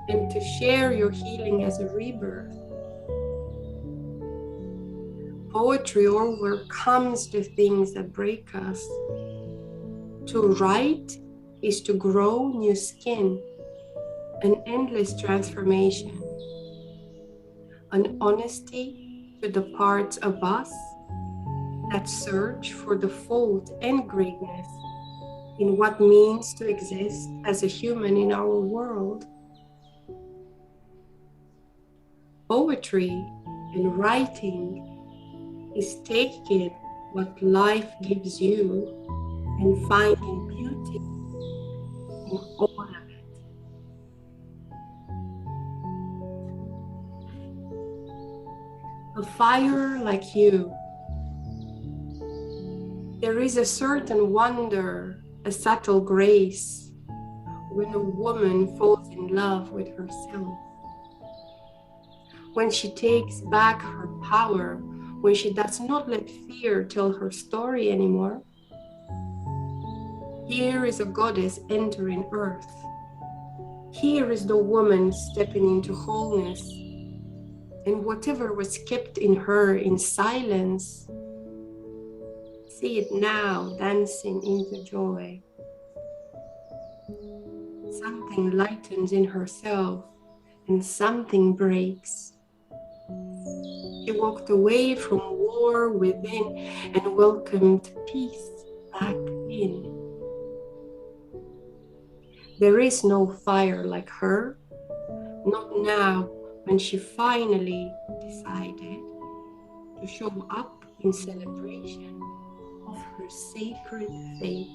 and to share your healing as a rebirth. Poetry overcomes the things that break us. To write is to grow new skin, an endless transformation, an honesty to the parts of us that search for the fault and greatness in what means to exist as a human in our world. Poetry and writing is taking what life gives you and finding beauty in all of it. A fire like you, there is a certain wonder, a subtle grace when a woman falls in love with herself. When she takes back her power, when she does not let fear tell her story anymore. Here is a goddess entering earth. Here is the woman stepping into wholeness. And whatever was kept in her in silence, see it now dancing into joy. Something lightens in herself and something breaks. She walked away from war within and welcomed peace back in. There is no fire like her, not now when she finally decided to show up in celebration of her sacred faith.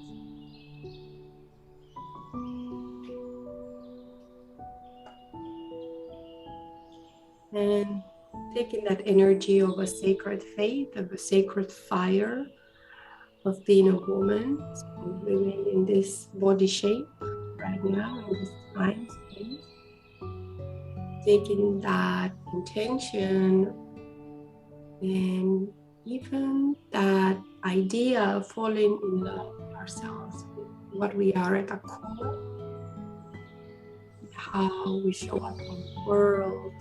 And taking that energy of a sacred faith, of a sacred fire, of being a woman. So women in this body shape right now, in this time space, taking that intention and even that idea of falling in love with ourselves, with what we are at the core, how we show up in the world,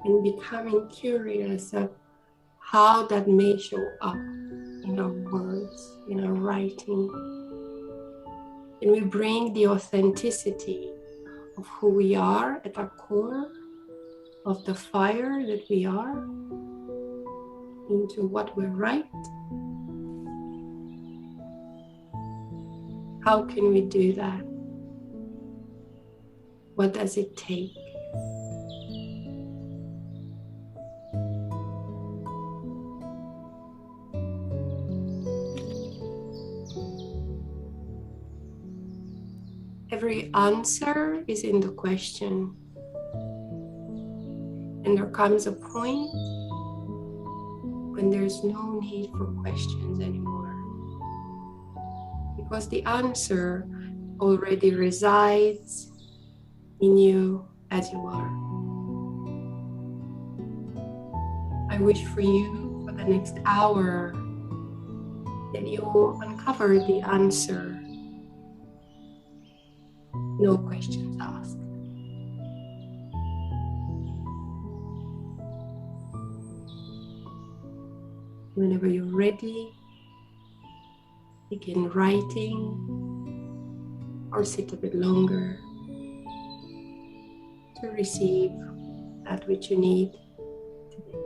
and becoming curious of how that may show up in our words, in our writing. And we bring the authenticity of who we are at our core, of the fire that we are, into what we write. How can we do that? What does it take? Every answer is in the question. And there comes a point when there's no need for questions anymore. Because the answer already resides in you as you are. I wish for you for the next hour that you uncover the answer. No questions asked. Whenever you're ready, begin writing or sit a bit longer to receive that which you need today.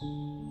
Thank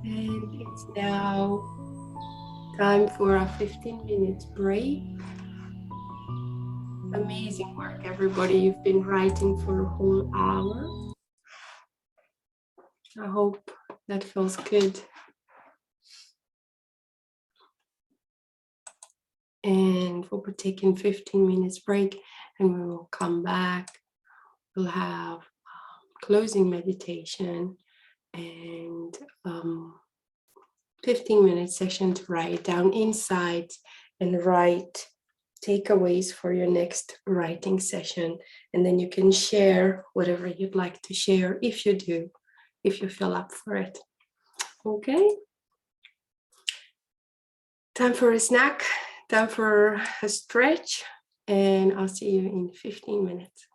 And it's now time for a 15-minute break. Amazing work, everybody. You've been writing for a whole hour. I hope that feels good. and we'll be taking 15 minutes break, and we will come back. We'll have closing meditation and 15-minute session to write down insights and write takeaways for your next writing session. And then you can share whatever you'd like to share, if you do, if you feel up for it. Okay. Time for a snack, time for a stretch, and I'll see you in 15 minutes.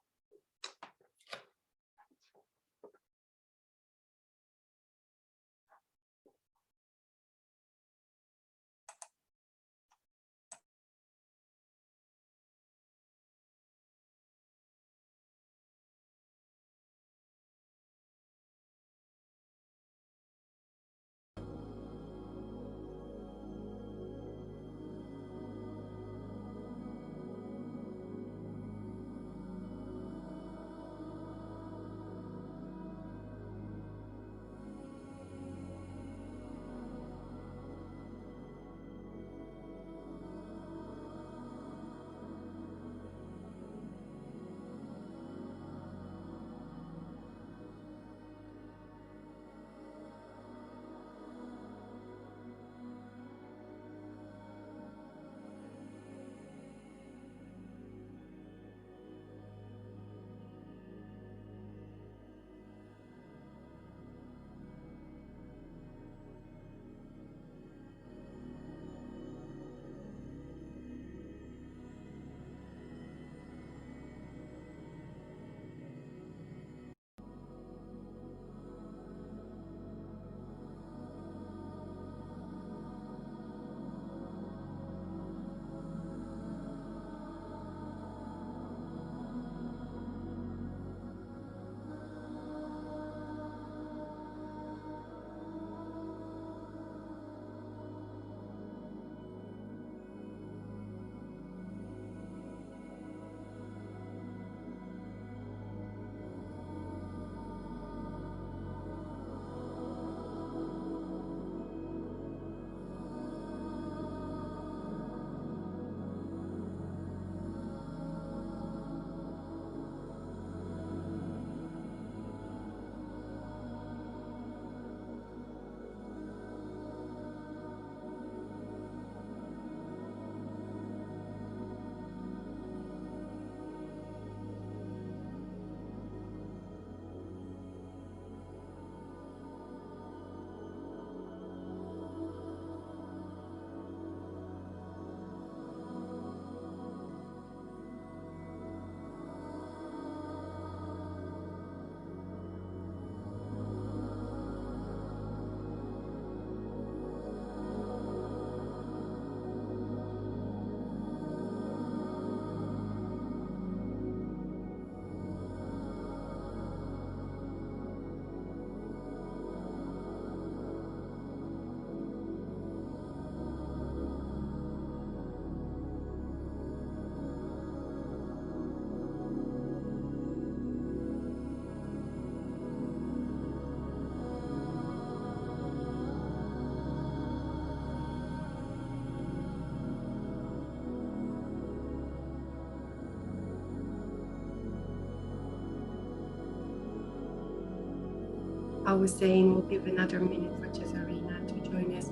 I was saying we'll give another minute for Cesarina to join us.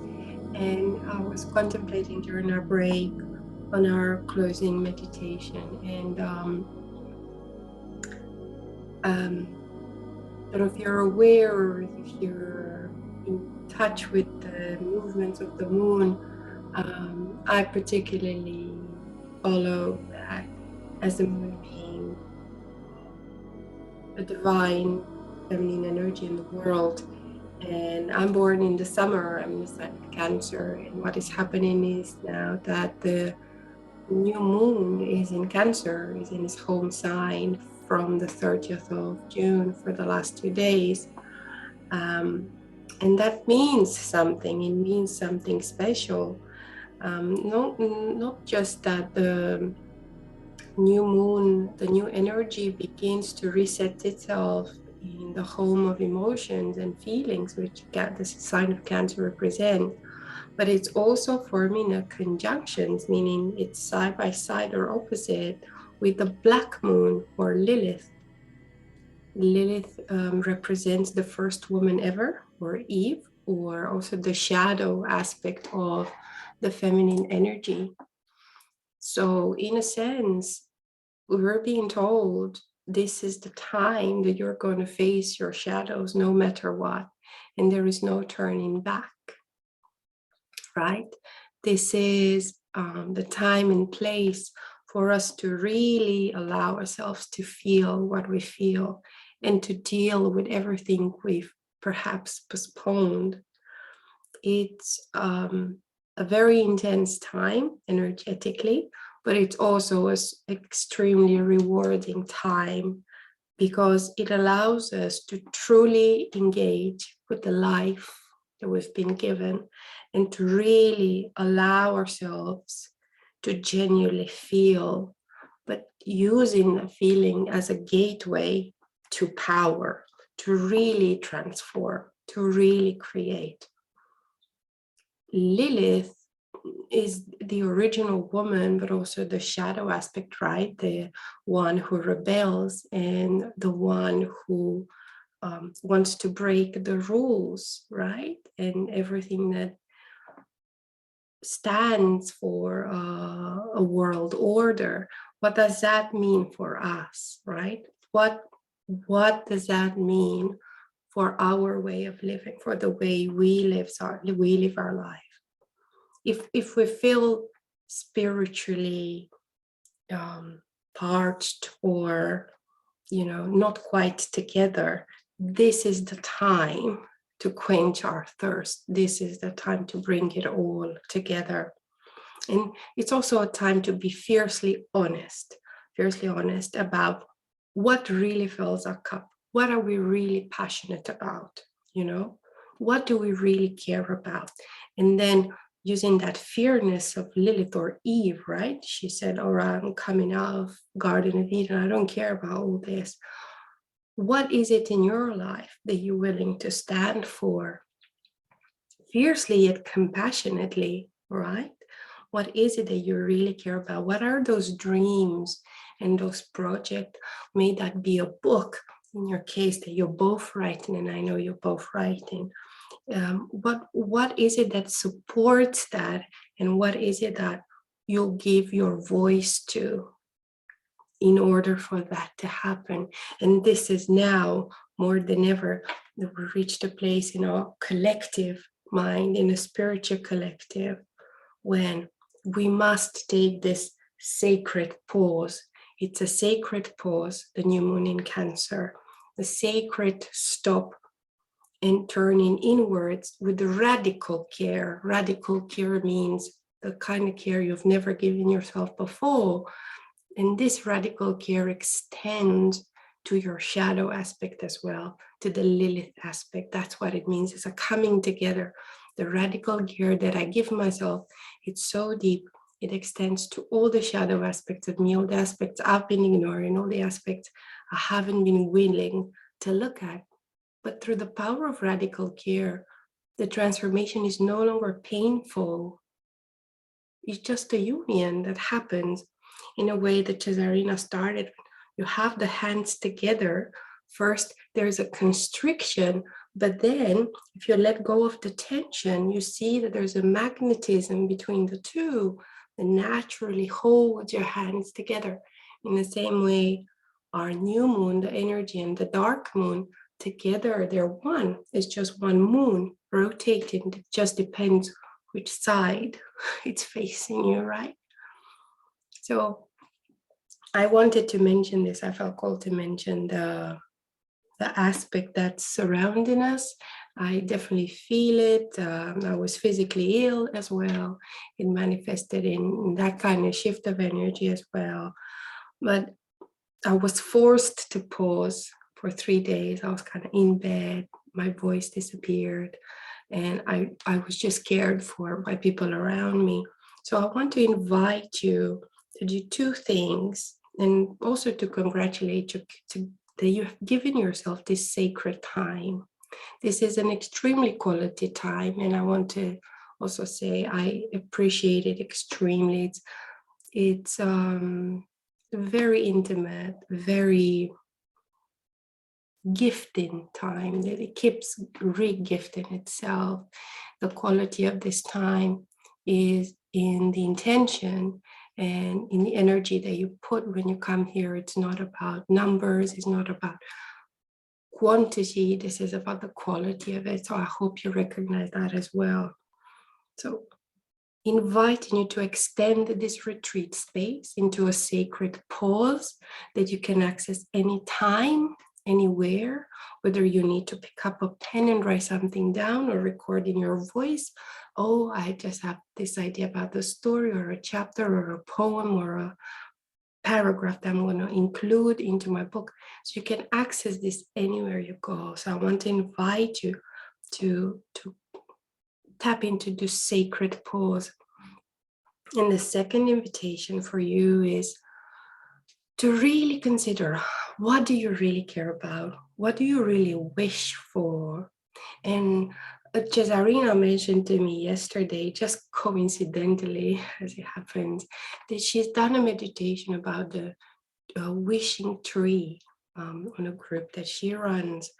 And I was contemplating during our break on our closing meditation. And but if you're aware, or if you're in touch with the movements of the moon, I particularly follow that as the moon being a divine feminine energy in the world. And I'm born in the summer. I'm the sign of Cancer, and what is happening is now that the new moon is in Cancer, is in its home sign from the 30th of June for the last 2 days. And that means something. It means something special. Not just that the new moon, the new energy begins to reset itself in the home of emotions and feelings, which the sign of Cancer represents, but it's also forming a conjunctions, meaning it's side by side or opposite with the black moon or Lilith. Lilith represents the first woman ever, or Eve, or also the shadow aspect of the feminine energy. So in a sense, we're being told this is the time that you're going to face your shadows no matter what, and there is no turning back, right? This is the time and place for us to really allow ourselves to feel what we feel and to deal with everything we've perhaps postponed. It's a very intense time energetically, but it's also an extremely rewarding time because it allows us to truly engage with the life that we've been given and to really allow ourselves to genuinely feel, but using the feeling as a gateway to power, to really transform, to really create. Lilith is the original woman, but also the shadow aspect, right? The one who rebels and the one who wants to break the rules, right? And everything that stands for a world order. What does that mean for us, right? What does that mean for our way of living, for the way we live our life? If we feel spiritually parched or not quite together, this is the time to quench our thirst. This is the time to bring it all together. And it's also a time to be fiercely honest about what really fills our cup. What are we really passionate about? What do we really care about? And then using that fierceness of Lilith or Eve, right? She said, "Oh, I'm coming out of Garden of Eden. I don't care about all this." What is it in your life that you're willing to stand for? Fiercely yet compassionately, right? What is it that you really care about? What are those dreams and those projects? May that be a book, in your case, that you're both writing, and I know you're both writing. What is it that supports that, and what is it that you'll give your voice to in order for that to happen? And this is now more than ever that we reached a place in our collective mind, in a spiritual collective, when we must take this sacred pause. It's a sacred pause, the new moon in Cancer, the sacred stop and turning inwards with radical care. Radical care means the kind of care you've never given yourself before. And this radical care extends to your shadow aspect as well, to the Lilith aspect. That's what it means. It's a coming together. The radical care that I give myself, it's so deep. It extends to all the shadow aspects of me, all the aspects I've been ignoring, all the aspects I haven't been willing to look at. But through the power of radical care, the transformation is no longer painful. It's just a union that happens in a way that Cesarina started. You have the hands together. First, there's a constriction, but then if you let go of the tension, you see that there's a magnetism between the two that naturally holds your hands together. In the same way, our new moon, the energy, and the dark moon, together they're one. It's just one moon rotating. It just depends which side it's facing you, right? So I wanted to mention this. I felt called to mention the aspect that's surrounding us. I definitely feel it. I was physically ill as well. It manifested in that kind of shift of energy as well. But I was forced to pause for 3 days. I was kind of in bed. My voice disappeared. And I was just cared for by people around me. So I want to invite you to do 2 things, and also to congratulate you that you have given yourself this sacred time. This is an extremely quality time, and I want to also say I appreciate it extremely. It's very intimate, very gifting time that it keeps re-gifting itself. The quality of this time is in the intention and in the energy that you put when you come here. It's not about numbers, it's not about quantity, this is about the quality of it. So I hope you recognize that as well. So inviting you to extend this retreat space into a sacred pause that you can access anytime, anywhere, whether you need to pick up a pen and write something down or record in your voice. Oh, I just have this idea about the story or a chapter or a poem or a paragraph that I'm going to include into my book. So you can access this anywhere you go. So I want to invite you to tap into this sacred pause. And the second invitation for you is to really consider, what do you really care about? What do you really wish for? And Cesarina mentioned to me yesterday, just coincidentally, as it happens, that she's done a meditation about the wishing tree on a group that she runs.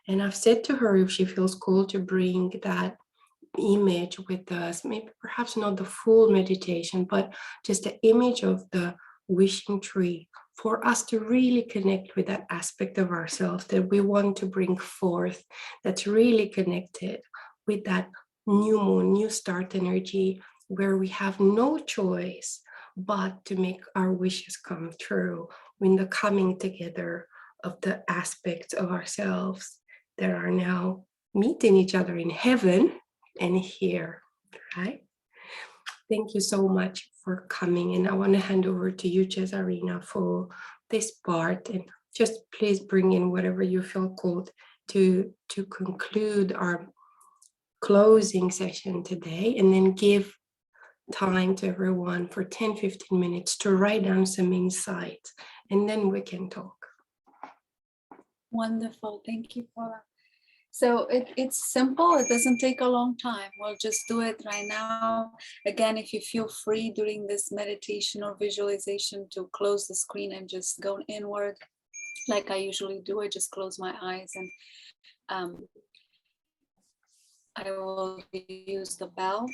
And I've said to her, if she feels called to bring that image with us, maybe perhaps not the full meditation, but just the image of the wishing tree, for us to really connect with that aspect of ourselves that we want to bring forth, that's really connected with that new moon, new start energy, where we have no choice but to make our wishes come true, in the coming together of the aspects of ourselves that are now meeting each other in heaven and here, right? Thank you so much for coming. And I want to hand over to you, Cesarina, for this part. And just please bring in whatever you feel called to conclude our closing session today, and then give time to everyone for 10-15 minutes to write down some insights, and then we can talk. Wonderful. Thank you, Paula. So it's simple. It doesn't take a long time. We'll just do it right now. Again, if you feel free during this meditation or visualization to close the screen and just go inward, like I usually do, I just close my eyes and I will use the bell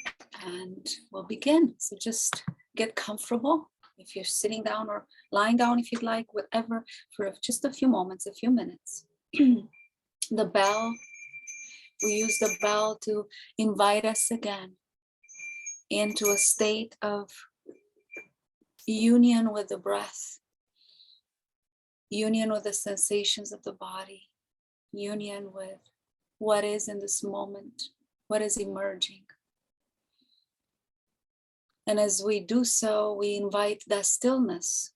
and we'll begin. So just get comfortable. If you're sitting down or lying down, if you'd like, whatever, for just a few moments, a few minutes. The bell, we use the bell to invite us again into a state of union with the breath, union with the sensations of the body, union with what is in this moment, what is emerging. And as we do so, we invite that stillness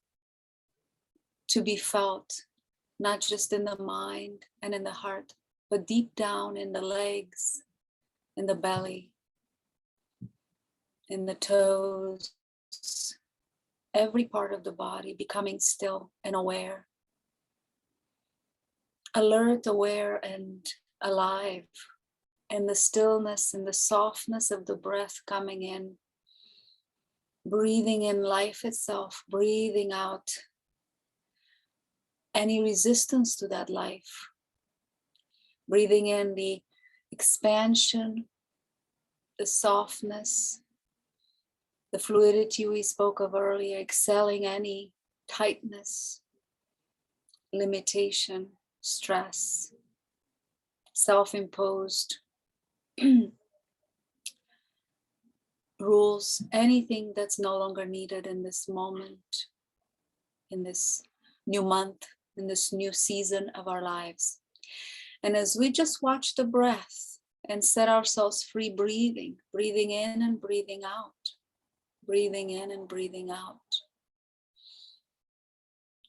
to be felt, not just in the mind and in the heart, but deep down in the legs, in the belly, in the toes, every part of the body becoming still and aware, alert, aware, and alive, and the stillness and the softness of the breath coming in, breathing in life itself, breathing out any resistance to that life, breathing in the expansion, the softness, the fluidity we spoke of earlier, exhaling any tightness, limitation, stress, self-imposed rules, anything that's no longer needed in this moment, in this new month, in this new season of our lives. And as we just watch the breath and set ourselves free, breathing in and breathing out, breathing in and breathing out.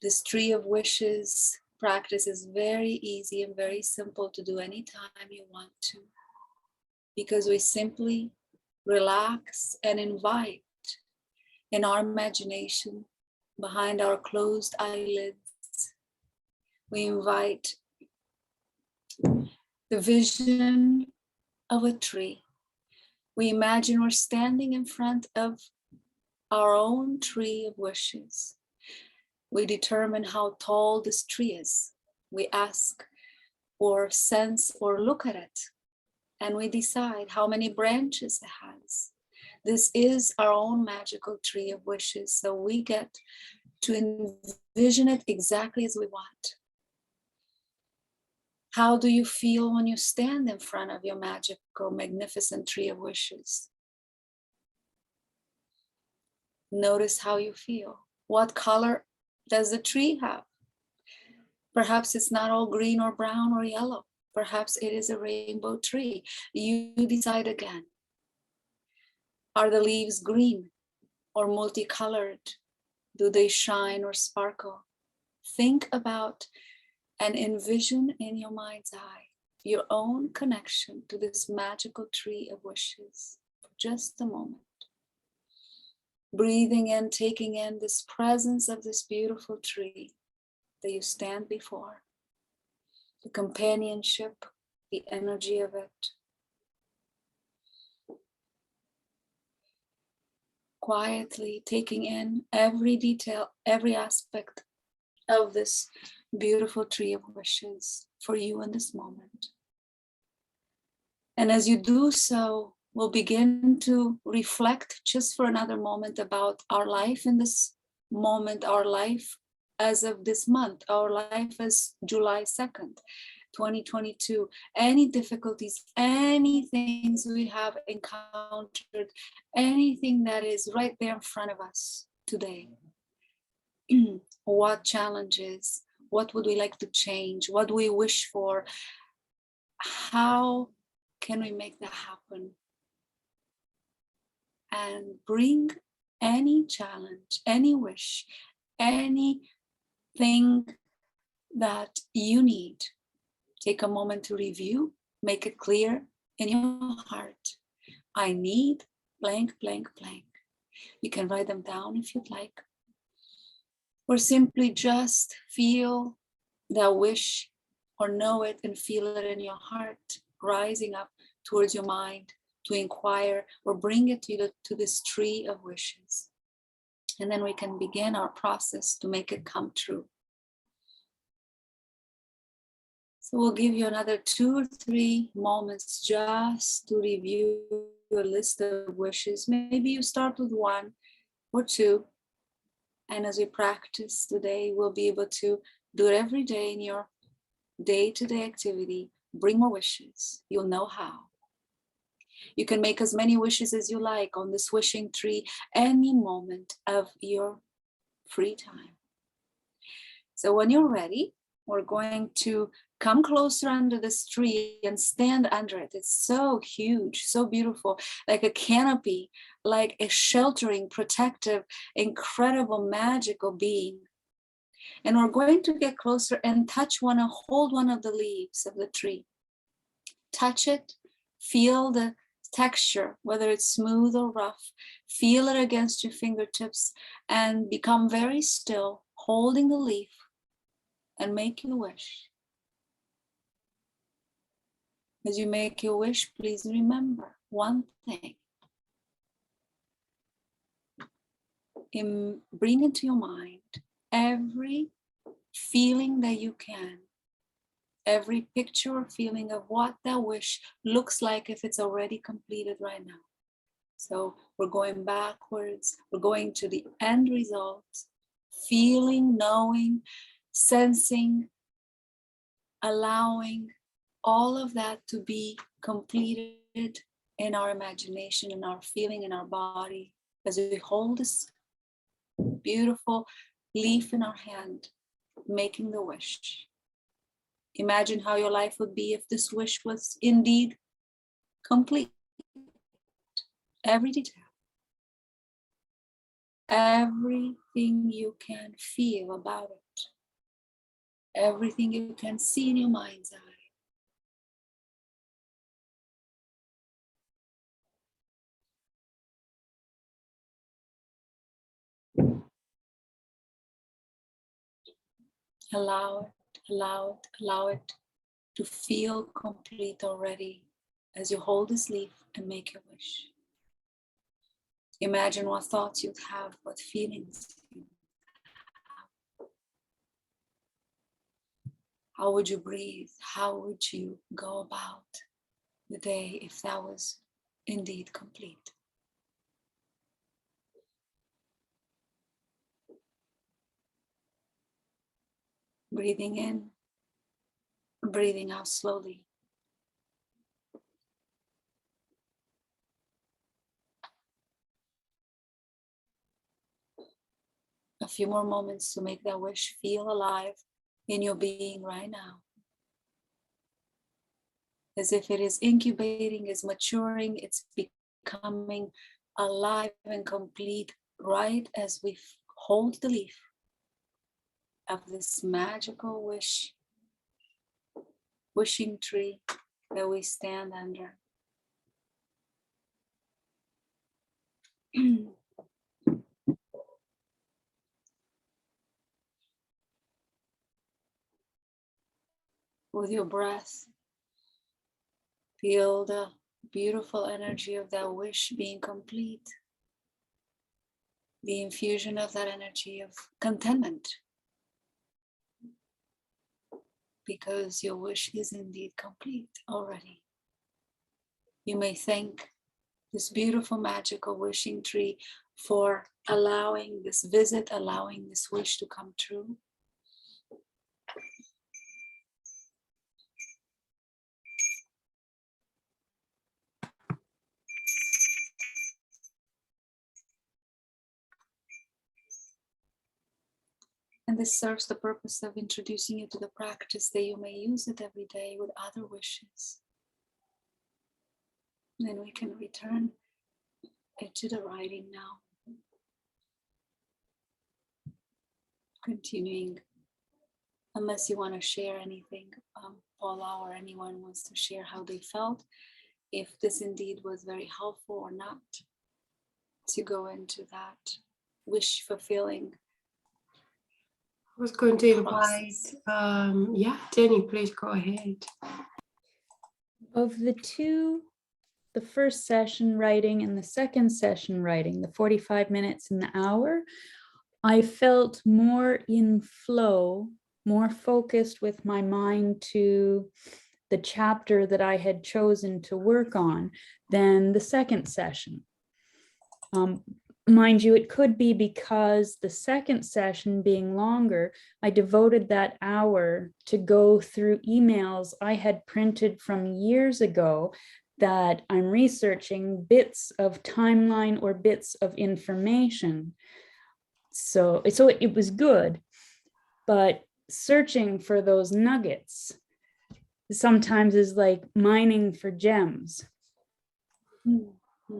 This tree of wishes practice is very easy and very simple to do anytime you want to, because we simply relax and invite in our imagination, behind our closed eyelids, we invite the vision of a tree We imagine we're standing in front of our own tree of wishes. We determine how tall this tree is. We ask or sense or look at it, and we decide how many branches it has. This is our own magical tree of wishes, so we get to envision it exactly as we want. How do you feel when you stand in front of your magical, magnificent tree of wishes? Notice how you feel. What color does the tree have? Perhaps it's not all green or brown or yellow. Perhaps it is a rainbow tree. You decide again. Are the leaves green or multicolored? Do they shine or sparkle? Think about and envision in your mind's eye your own connection to this magical tree of wishes for just a moment. Breathing in, taking in this presence of this beautiful tree that you stand before, the companionship, the energy of it. Quietly taking in every detail, every aspect of this beautiful tree of wishes for you in this moment. And as you do so, we'll begin to reflect just for another moment about our life in this moment, our life as of this month, our life as July 2nd, 2022, any difficulties, any things we have encountered, anything that is right there in front of us today. What challenges, what would we like to change, what do we wish for, how can we make that happen? And bring any challenge, any wish, anything that you need. Take a moment to review, make it clear in your heart. I need blank, blank, blank. You can write them down if you'd like. Or simply just feel that wish or know it and feel it in your heart, rising up towards your mind to inquire or bring it to this tree of wishes. And then we can begin our process to make it come true. So we'll give you another 2 or 3 moments just to review your list of wishes. Maybe you start with 1 or 2. And as we practice today, we'll be able to do it every day in your day-to-day activity. Bring more wishes. You'll know how. You can make as many wishes as you like on this wishing tree any moment of your free time. So when you're ready, we're going to come closer under this tree and stand under it. It's so huge, so beautiful, like a canopy, like a sheltering, protective, incredible, magical being. And we're going to get closer and hold one of the leaves of the tree. Touch it, feel the texture, whether it's smooth or rough. Feel it against your fingertips and become very still, holding the leaf and make your wish. As you make your wish, please remember one thing. Bring into your mind every feeling that you can, every picture or feeling of what that wish looks like if it's already completed right now. So we're going backwards, we're going to the end result, feeling, knowing, sensing, allowing all of that to be completed in our imagination, in our feeling, in our body, as we hold this beautiful leaf in our hand, making the wish. Imagine how your life would be if this wish was indeed complete. Every detail, everything you can feel about it, everything you can see in your mind's eye. Allow it to feel complete already as you hold this leaf and make your wish. Imagine what thoughts you'd have, what feelings you have. How would you breathe? How would you go about the day if that was indeed complete? Breathing in, breathing out slowly. A few more moments to make that wish feel alive in your being right now. As if it is incubating, is maturing, it's becoming alive and complete right as we hold the leaf of this magical wishing tree that we stand under. With your breath, feel the beautiful energy of that wish being complete. The infusion of that energy of contentment. Because your wish is indeed complete already. You may thank this beautiful, magical wishing tree for allowing this visit, allowing this wish to come true. And this serves the purpose of introducing you to the practice that you may use it every day with other wishes. And then we can return to the writing now. Continuing, unless you want to share anything, Paula or anyone wants to share how they felt, if this indeed was very helpful or not, to go into that wish fulfilling. I was going to invite, Jenny, please go ahead. Of the two, the first session writing and the second session writing, the 45 minutes and the hour, I felt more in flow, more focused with my mind to the chapter that I had chosen to work on than the second session. Mind you, it could be because the second session being longer, I devoted that hour to go through emails I had printed from years ago that I'm researching bits of timeline or bits of information. So it was good, but searching for those nuggets sometimes is like mining for gems. Mm-hmm.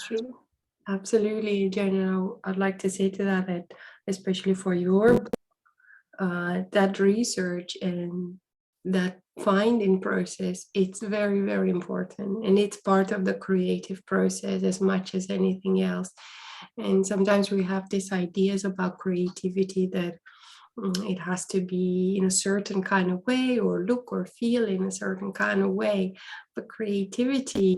True. Absolutely, Jenny. I'd like to say to that especially for your that research and that finding process, it's very, very important. And it's part of the creative process as much as anything else. And sometimes we have these ideas about creativity that it has to be in a certain kind of way or look or feel in a certain kind of way. But creativity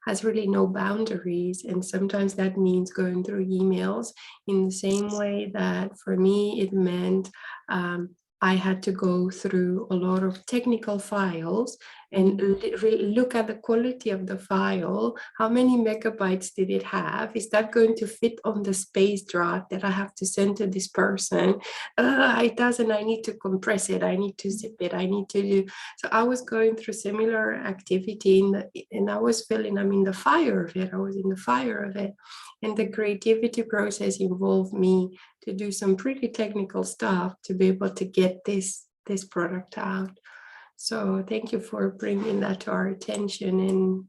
has really no boundaries. And sometimes that means going through emails in the same way that for me, it meant I had to go through a lot of technical files and look at the quality of the file. How many megabytes did it have? Is that going to fit on the space drive that I have to send to this person? It doesn't. I need to compress it. I need to zip it. I need to do. So I was going through similar activity and I was feeling I'm in the fire of it. I was in the fire of it. And the creativity process involved me to do some pretty technical stuff to be able to get this product out. So thank you for bringing that to our attention. And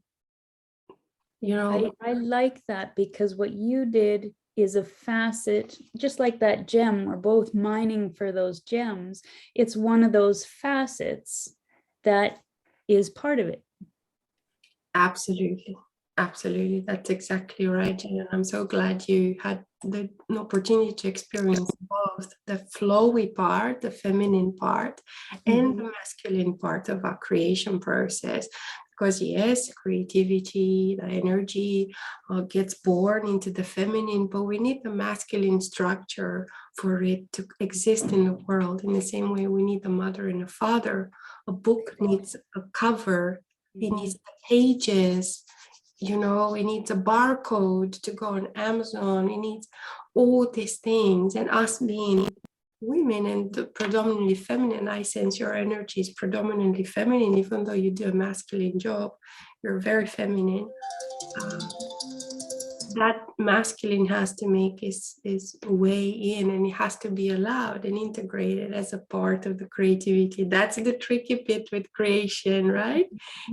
I like that, because what you did is a facet, just like that gem, we're both mining for those gems. It's one of those facets that is part of it. Absolutely, that's exactly right. And I'm so glad you had the opportunity to experience both the flowy part, the feminine part, and the masculine part of our creation process. Because yes, creativity, the energy gets born into the feminine, but we need the masculine structure for it to exist in the world. In the same way, we need the mother and the father. A book needs a cover, it needs pages, you know, it needs a barcode to go on Amazon, it needs all these things. And us being women and the predominantly feminine, I sense your energy is predominantly feminine, even though you do a masculine job, you're very feminine. That masculine has to make his way in, and it has to be allowed and integrated as a part of the creativity. That's the tricky bit with creation, right?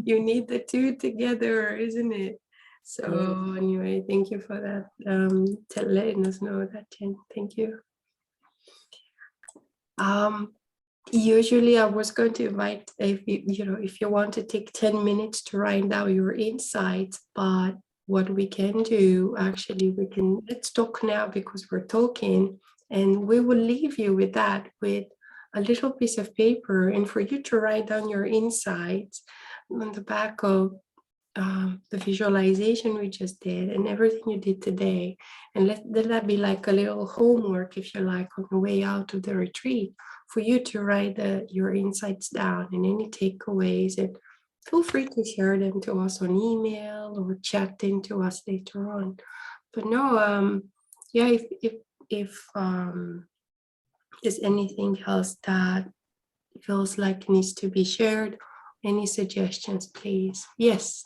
You need the two together, isn't it? So anyway, thank you for that, letting us know that, Jen. Thank you. Usually I was going to invite, if you want to take 10 minutes to write down your insights, but what we can do, actually, let's talk now because we're talking, and we will leave you with that, with a little piece of paper, and for you to write down your insights on the back of the visualization we just did and everything you did today. And let that be like a little homework, if you like, on the way out of the retreat, for you to write your insights down and any takeaways, and feel free to share them to us on email or chat into us later on. But no, yeah, if there's anything else that feels like needs to be shared, any suggestions, please? Yes.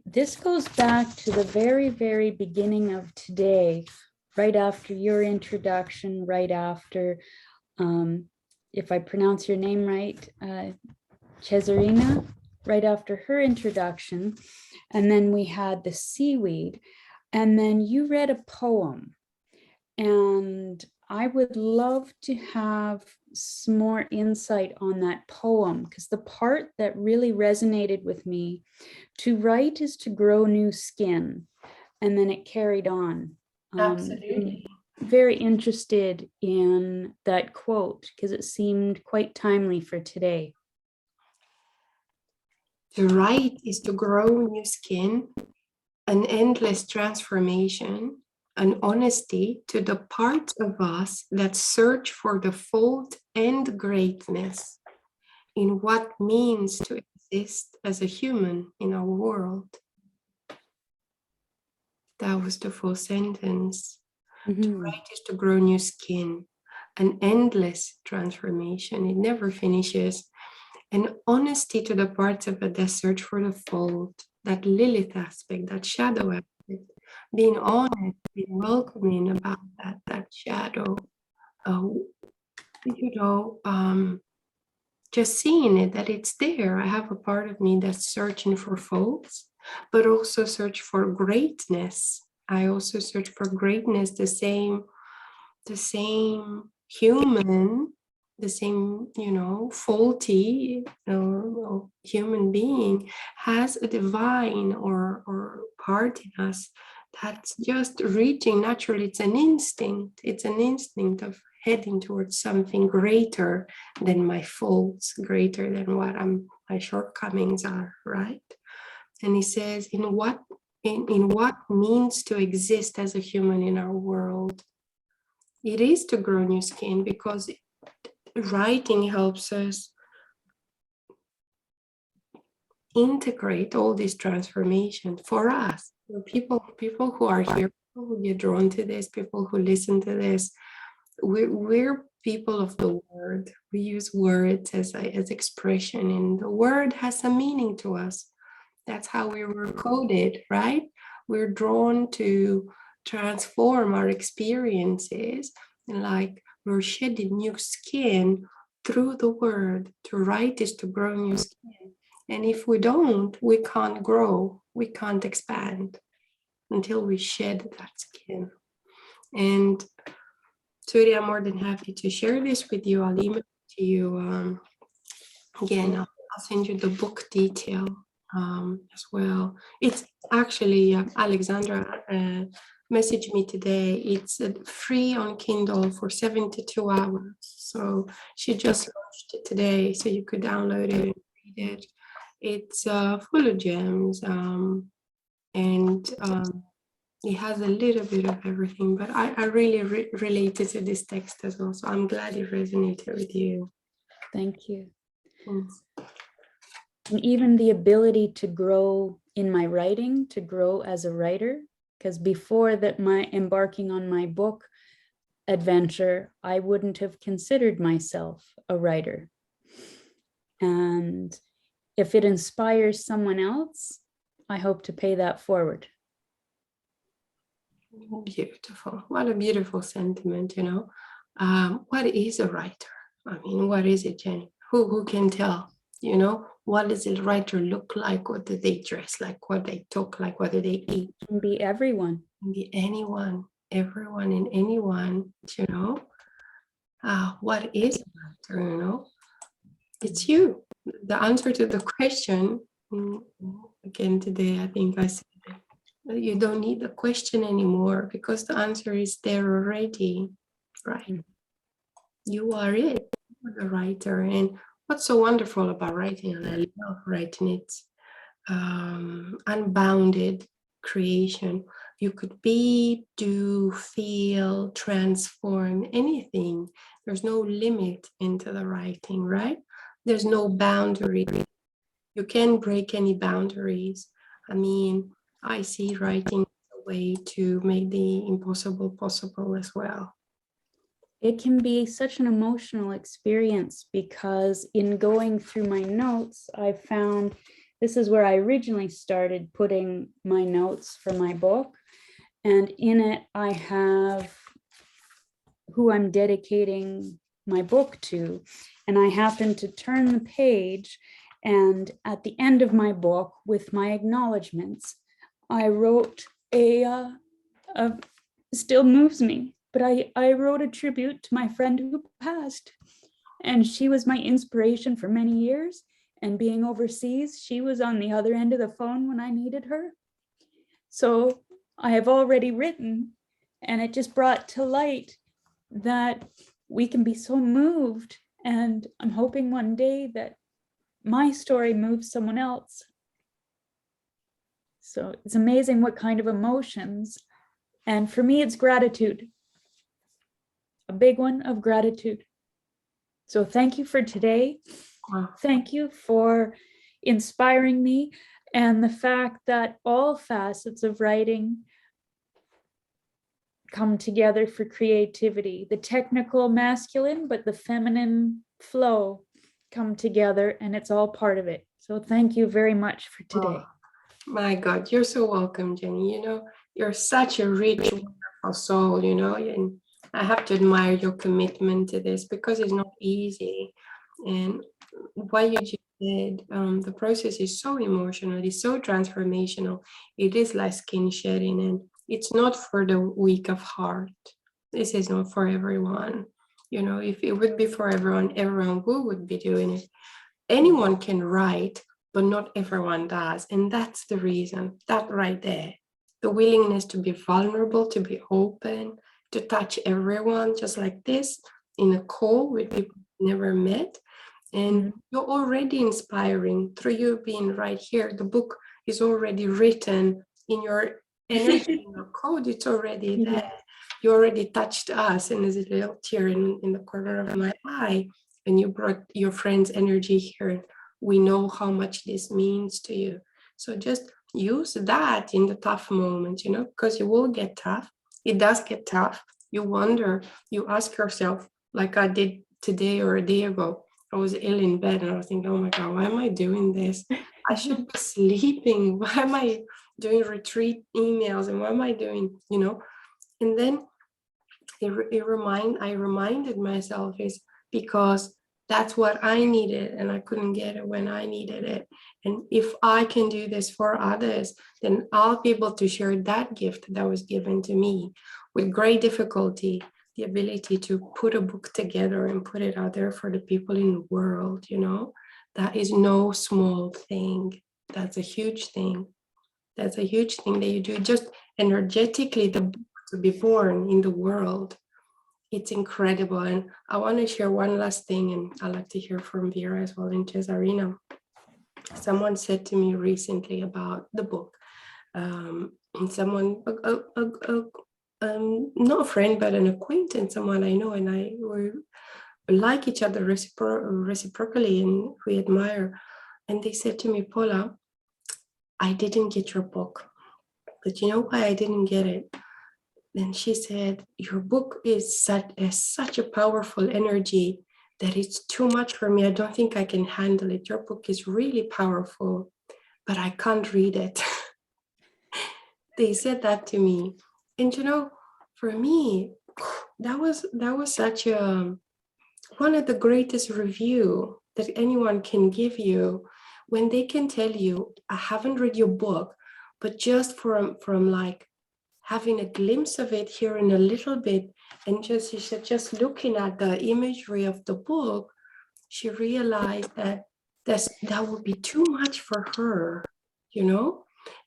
This goes back to the very, very beginning of today, right after your introduction, right after, if I pronounce your name right, Cesarina, right after her introduction. And then we had the seaweed. And then you read a poem. And I would love to have some more insight on that poem, because the part that really resonated with me, to write is to grow new skin. And then it carried on. Absolutely. Very interested in that quote because it seemed quite timely for today. To write is to grow new skin, an endless transformation, an honesty to the parts of us that search for the fold and greatness in what means to exist as a human in our world. That was the full sentence. To write is to grow new skin, an endless transformation. It never finishes. And honesty to the parts of it that search for the fold, that Lilith aspect, that shadow aspect. Being honest, being welcoming about that shadow. Just seeing it, that it's there. I have a part of me that's searching for folds, but also search for greatness. I also search for greatness, the same human, the same, faulty human being has a divine or part in us that's just reaching naturally. It's an instinct. It's an instinct of heading towards something greater than my faults, greater than what my shortcomings are, right? And he says, in what means to exist as a human in our world, it is to grow new skin, because writing helps us integrate all this transformation for us. People who are here, people who get drawn to this, people who listen to this, we're people of the word. We use words as expression, and the word has a meaning to us. That's how we were coded, right? We're drawn to transform our experiences, and like we're shedding new skin through the word. To write is to grow new skin. And if we don't, we can't grow, we can't expand until we shed that skin. And Turi, I'm more than happy to share this with you. I'll email it to you. Again, I'll send you the book detail as well. It's actually, Alexandra messaged me today. It's free on Kindle for 72 hours. So she just launched it today, so you could download it and read it. It's full of gems, and it has a little bit of everything, but I really related to this text as well. So I'm glad it resonated with you. Thank you. Thanks. And even the ability to grow in my writing, to grow as a writer, because before that, my embarking on my book adventure, I wouldn't have considered myself a writer. And if it inspires someone else, I hope to pay that forward. Beautiful. What a beautiful sentiment, you know. What is a writer? I mean, what is it, Jenny? Who can tell? You know, what does a writer look like? What do they dress like? What they talk like? What do they eat? It can be everyone. It can be anyone, everyone and anyone, you know. What is a writer, you know? It's you. The answer to the question, again today, I think I said it, you don't need the question anymore because the answer is there already, right? You are it, you are the writer. And what's so wonderful about writing, and I love writing, it's unbounded creation. You could be, do, feel, transform anything. There's no limit into the writing, right? There's no boundary. You can't break any boundaries. I mean, I see writing as a way to make the impossible possible as well. It can be such an emotional experience because in going through my notes, I found this is where I originally started putting my notes for my book. And in it, I have who I'm dedicating my book to. And I happened to turn the page, and at the end of my book, with my acknowledgements, I wrote still moves me, but I wrote a tribute to my friend who passed. And she was my inspiration for many years. And being overseas, she was on the other end of the phone when I needed her. So I have already written, and it just brought to light that we can be so moved. And I'm hoping one day that my story moves someone else. So it's amazing what kind of emotions. And for me, it's gratitude. A big one of gratitude. So thank you for today. Wow. Thank you for inspiring me, and the fact that all facets of writing come together for creativity. The technical masculine, but the feminine flow come together, and it's all part of it. So thank you very much for today. Oh, my God, you're so welcome, Jenny. You know, you're such a rich, wonderful soul, you know, and I have to admire your commitment to this because it's not easy. And what you just did, the process is so emotional, it's so transformational. It is like skin shedding, and it's not for the weak of heart. This is not for everyone. You know, if it would be for everyone would be doing it. Anyone can write, but not everyone does. And that's the reason, that right there. The willingness to be vulnerable, to be open, to touch everyone just like this in a call with people you never met. And you're already inspiring through you being right here. The book is already written in your energy, in your code, it's already there. You already touched us, and there's a little tear in the corner of my eye, and you brought your friend's energy here. We know how much this means to you. So just use that in the tough moments, you know, because it will get tough. It does get tough. You wonder, you ask yourself, like I did today or a day ago. I was ill in bed and I was thinking, oh my God, why am I doing this? I should be sleeping. Why am I doing retreat emails? And what am I doing, you know? And then I reminded myself is because that's what I needed and I couldn't get it when I needed it. And if I can do this for others, then I'll be able to share that gift that was given to me with great difficulty. The ability to put a book together and put it out there for the people in the world, you know, that is no small thing. That's a huge thing. That's a huge thing that you do just energetically, the book to be born in the world. It's incredible. And I want to share one last thing, and I'd like to hear from Vera as well in Cesarina. someone said to me recently about the book, and someone, not a friend, but an acquaintance, someone I know, and I were like each other reciprocally, and we admire. And they said to me, Paula, I didn't get your book, but you know why I didn't get it? And she said, your book is such a powerful energy that it's too much for me. I don't think I can handle it. Your book is really powerful, but I can't read it. They said that to me. And you know, for me, that was such a one of the greatest review that anyone can give you, when they can tell you, I haven't read your book, but just from like having a glimpse of it, hearing a little bit, and she said, just looking at the imagery of the book, she realized that that would be too much for her, you know,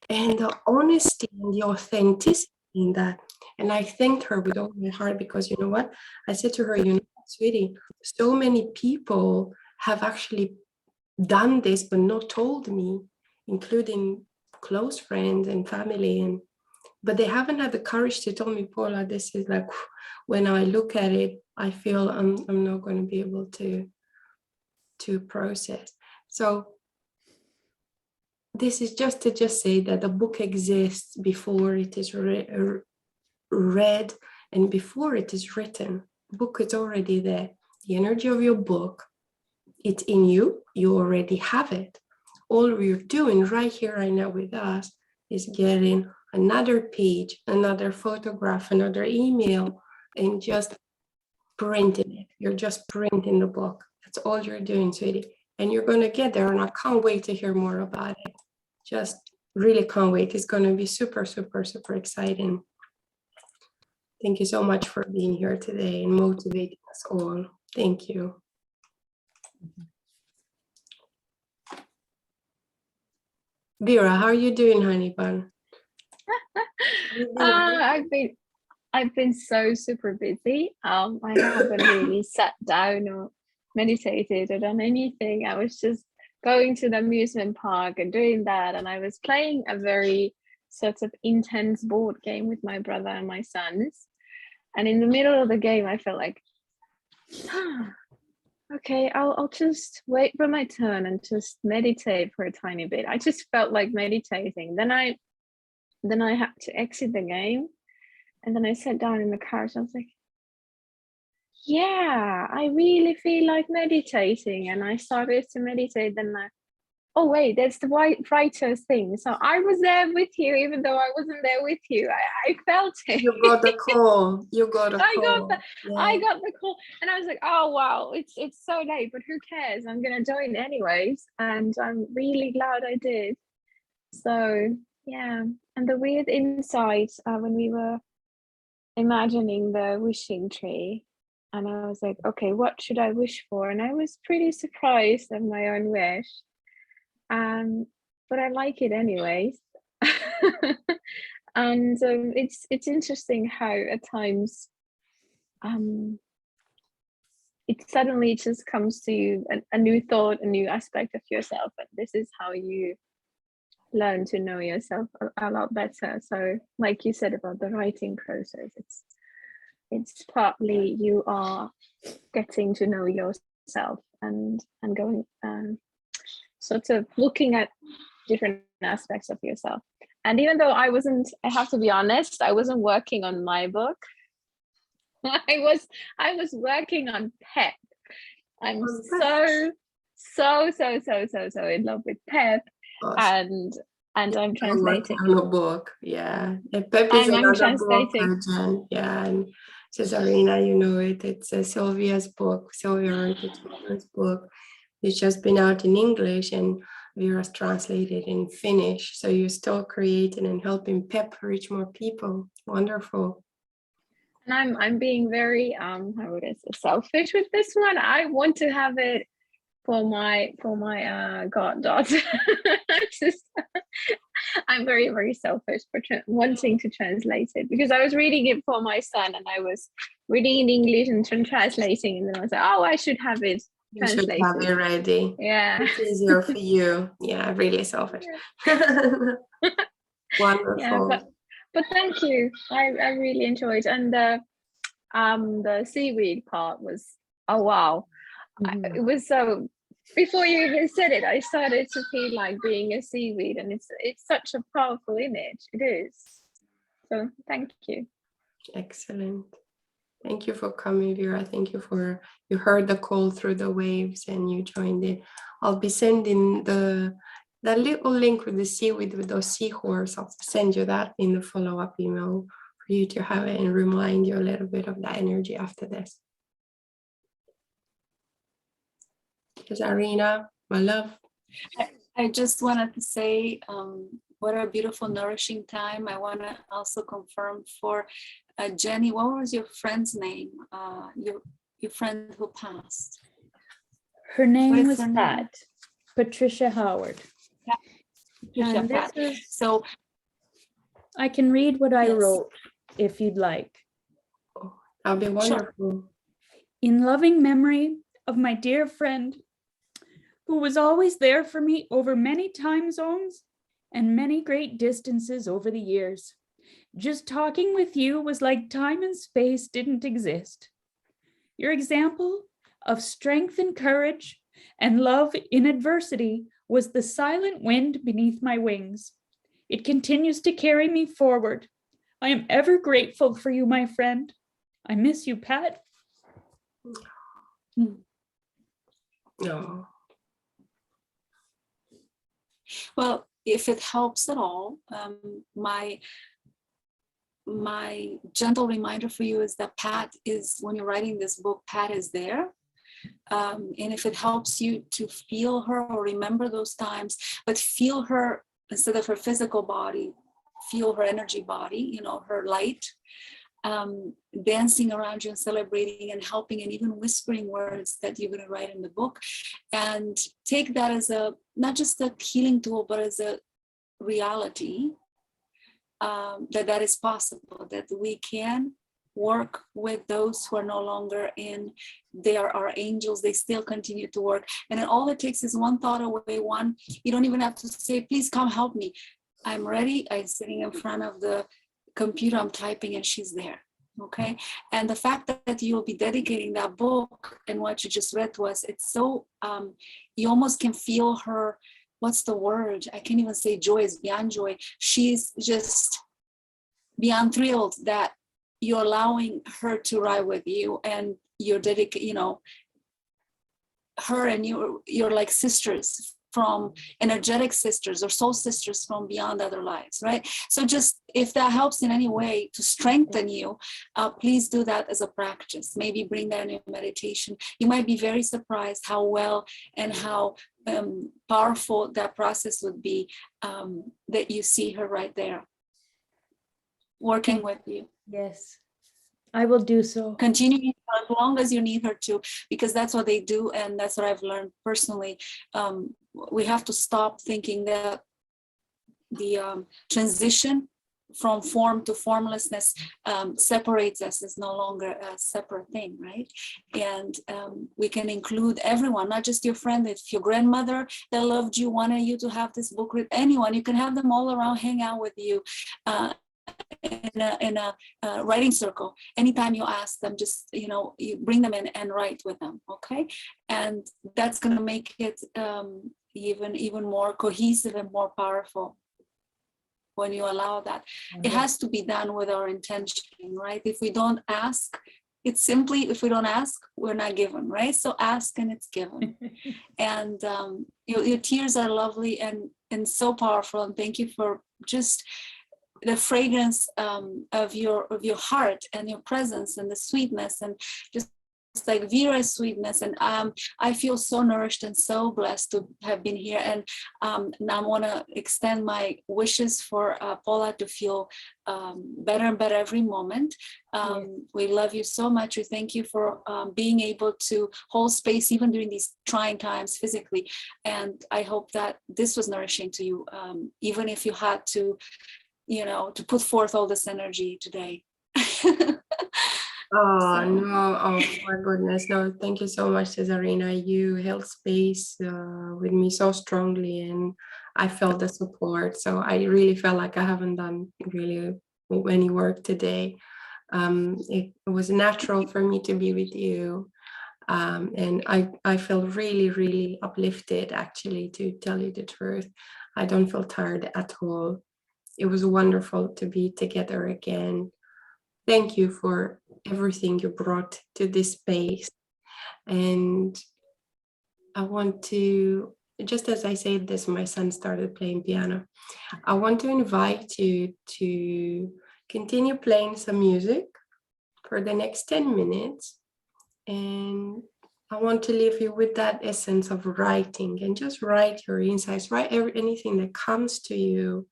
and the honesty and the authenticity in that. And I thanked her with all my heart, because you know what? I said to her, you know, sweetie, so many people have actually done this but not told me, including close friends and family, but they haven't had the courage to tell me, Paula, this is like, when I look at it, I feel I'm not going to be able to process. So this is just to say that the book exists before it is read and before it is written. The book is already there. The energy of your book, it's in you. You already have it. All we're doing right here, right now with us, is getting another page, another photograph, another email, and just printing it. You're just printing the book. That's all you're doing, sweetie. And you're going to get there. And I can't wait to hear more about it. Just really can't wait. It's going to be super, super, super exciting. Thank you so much for being here today and motivating us all. Thank you. Vera, how are you doing, honey bun? I've been so super busy. I haven't really sat down or meditated or done anything. I was just going to the amusement park and doing that, and I was playing a very sort of intense board game with my brother and my sons. And in the middle of the game, I felt like, okay, I'll just wait for my turn and just meditate for a tiny bit. I just felt like meditating. Then I had to exit the game, and then I sat down in the couch. I was like, yeah, I really feel like meditating. And I started to meditate. Then oh wait, that's the writer's thing. So I was there with you, even though I wasn't there with you. I felt it. You got the call. You got a call. I got the call, and I was like, oh wow, it's so late, but who cares? I'm gonna join anyways, and I'm really glad I did. So yeah, and the weird insight when we were imagining the wishing tree, and I was like, okay, what should I wish for? And I was pretty surprised at my own wish. But I like it anyways. And it's interesting how at times it suddenly just comes to you, a new thought, a new aspect of yourself, and this is how you learn to know yourself a lot better. So like you said about the writing process, it's partly you are getting to know yourself and going sort of looking at different aspects of yourself. And even though I have to be honest, I wasn't working on my book. I was working on PEP. I'm so in love with PEP. Awesome. And I'm translating a book. Yeah, PEP is another book. Yeah, and Cesarina, you know it. It's Sylvia's book. Sylvia wrote the children's book. It's just been out in English, and Vera's translated in Finnish. So you're still creating and helping PEP reach more people. Wonderful. And I'm being very how would I say, selfish with this one. I want to have it for my goddaughter. I'm very, very selfish for wanting to translate it, because I was reading it for my son, and I was reading in English and translating, and then I was like, oh, I should have it You should have it ready. Yeah. It's easier for you. Yeah, really selfish. Wonderful. Yeah, but thank you. I really enjoyed, and the seaweed part was, oh wow. It was so, before you even said it, I started to feel like being a seaweed, and it's such a powerful image. It is. So thank you. Excellent. Thank you for coming, Vera. Thank you for, you heard the call through the waves and you joined it. I'll be sending the little link with the seaweed with those seahorses. I'll send you that in the follow-up email for you to have it and remind you a little bit of that energy after this. Because Arena, my love. I just wanted to say what a beautiful, nourishing time. I want to also confirm for Jenny, what was your friend's name? Your friend who passed. Her name was her Pat, name? Patricia Howard. Patricia And Pat. this is, So I can read what I yes. wrote if you'd like. Oh, that'll be wonderful. Sure. In loving memory of my dear friend, who was always there for me over many time zones and many great distances over the years. Just talking with you was like time and space didn't exist. Your example of strength and courage and love in adversity was the silent wind beneath my wings. It continues to carry me forward. I am ever grateful for you, my friend. I miss you, Pat. No. Well, if it helps at all, my gentle reminder for you is that Pat is, when you're writing this book, Pat is there. And if it helps you to feel her or remember those times, but feel her instead of her physical body, feel her energy body, you know, her light, dancing around you and celebrating and helping and even whispering words that you're going to write in the book. And take that as a, not just a healing tool, but as a reality that is possible, that we can work with those who are no longer in, they are our angels, they still continue to work. And then all it takes is one thought away, one, you don't even have to say, please come help me. I'm ready, I'm sitting in front of the computer, I'm typing and she's there, okay? And the fact that you'll be dedicating that book and what you just read to us, it's so, you almost can feel her, what's the word? I can't even say joy, is beyond joy. She's just beyond thrilled that you're allowing her to ride with you and you're dedicated, you know, her and you're like sisters from energetic sisters or soul sisters from beyond other lives, right? So just if that helps in any way to strengthen you, please do that as a practice. Maybe bring that in your meditation. You might be very surprised how well and how powerful that process would be, that you see her right there working with you. Yes, I will do so. Continue as long as you need her to, because that's what they do. And that's what I've learned personally. We have to stop thinking that the transition from form to formlessness separates us. Is no longer a separate thing, right? And we can include everyone, not just your friend. If your grandmother that loved you wanted you to have this book, with anyone, you can have them all around, hang out with you. In a writing circle, anytime you ask them, just, you know, you bring them in and write with them, okay? And that's going to make it even more cohesive and more powerful when you allow that. It has to be done with our intention, right? If we don't ask, it's simply, if we don't ask, we're not given, right? So ask and it's given. And your tears are lovely and so powerful, and thank you for just the fragrance of your heart and your presence and the sweetness, and just like Vera's sweetness. And I feel so nourished and so blessed to have been here. And now I want to extend my wishes for Paula to feel better and better every moment. We love you so much. We thank you for being able to hold space even during these trying times physically. And I hope that this was nourishing to you, even if you had to, you know, to put forth all this energy today. Oh, So no. Oh, my goodness. No, thank you so much, Cesarina. You held space with me so strongly, and I felt the support. So I really felt like I haven't done really any work today. It was natural for me to be with you. And I feel really, really uplifted, actually, to tell you the truth. I don't feel tired at all. It was wonderful to be together again. Thank you for everything you brought to this space. And I want to, just as I said this, my son started playing piano. I want to invite you to continue playing some music for the next 10 minutes. And I want to leave you with that essence of writing, and just write your insights, write anything that comes to you,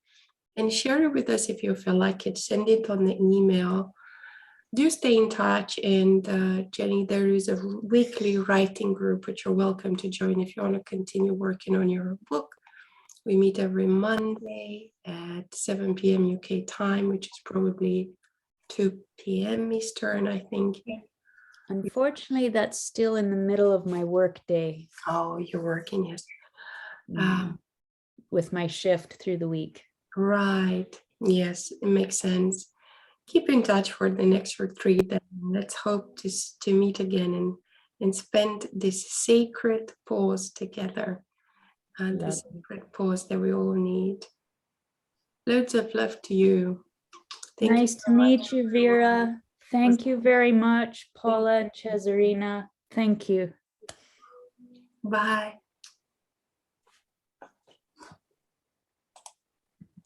and share it with us if you feel like it. Send it on the email. Do stay in touch. And Jenny, there is a weekly writing group which you're welcome to join if you want to continue working on your book. We meet every Monday at 7 p.m. UK time, which is probably 2 p.m. Eastern, I think. Unfortunately, that's still in the middle of my work day. Oh, you're working, yes. With my shift through the week. Right. Yes, it makes sense. Keep in touch for the next retreat, and let's hope to meet again and spend this sacred pause together. And the sacred pause that we all need. Loads of love to you. Thank nice you to meet you, Vera. Thank you very much, Paula and Cesarina. Thank you. Bye.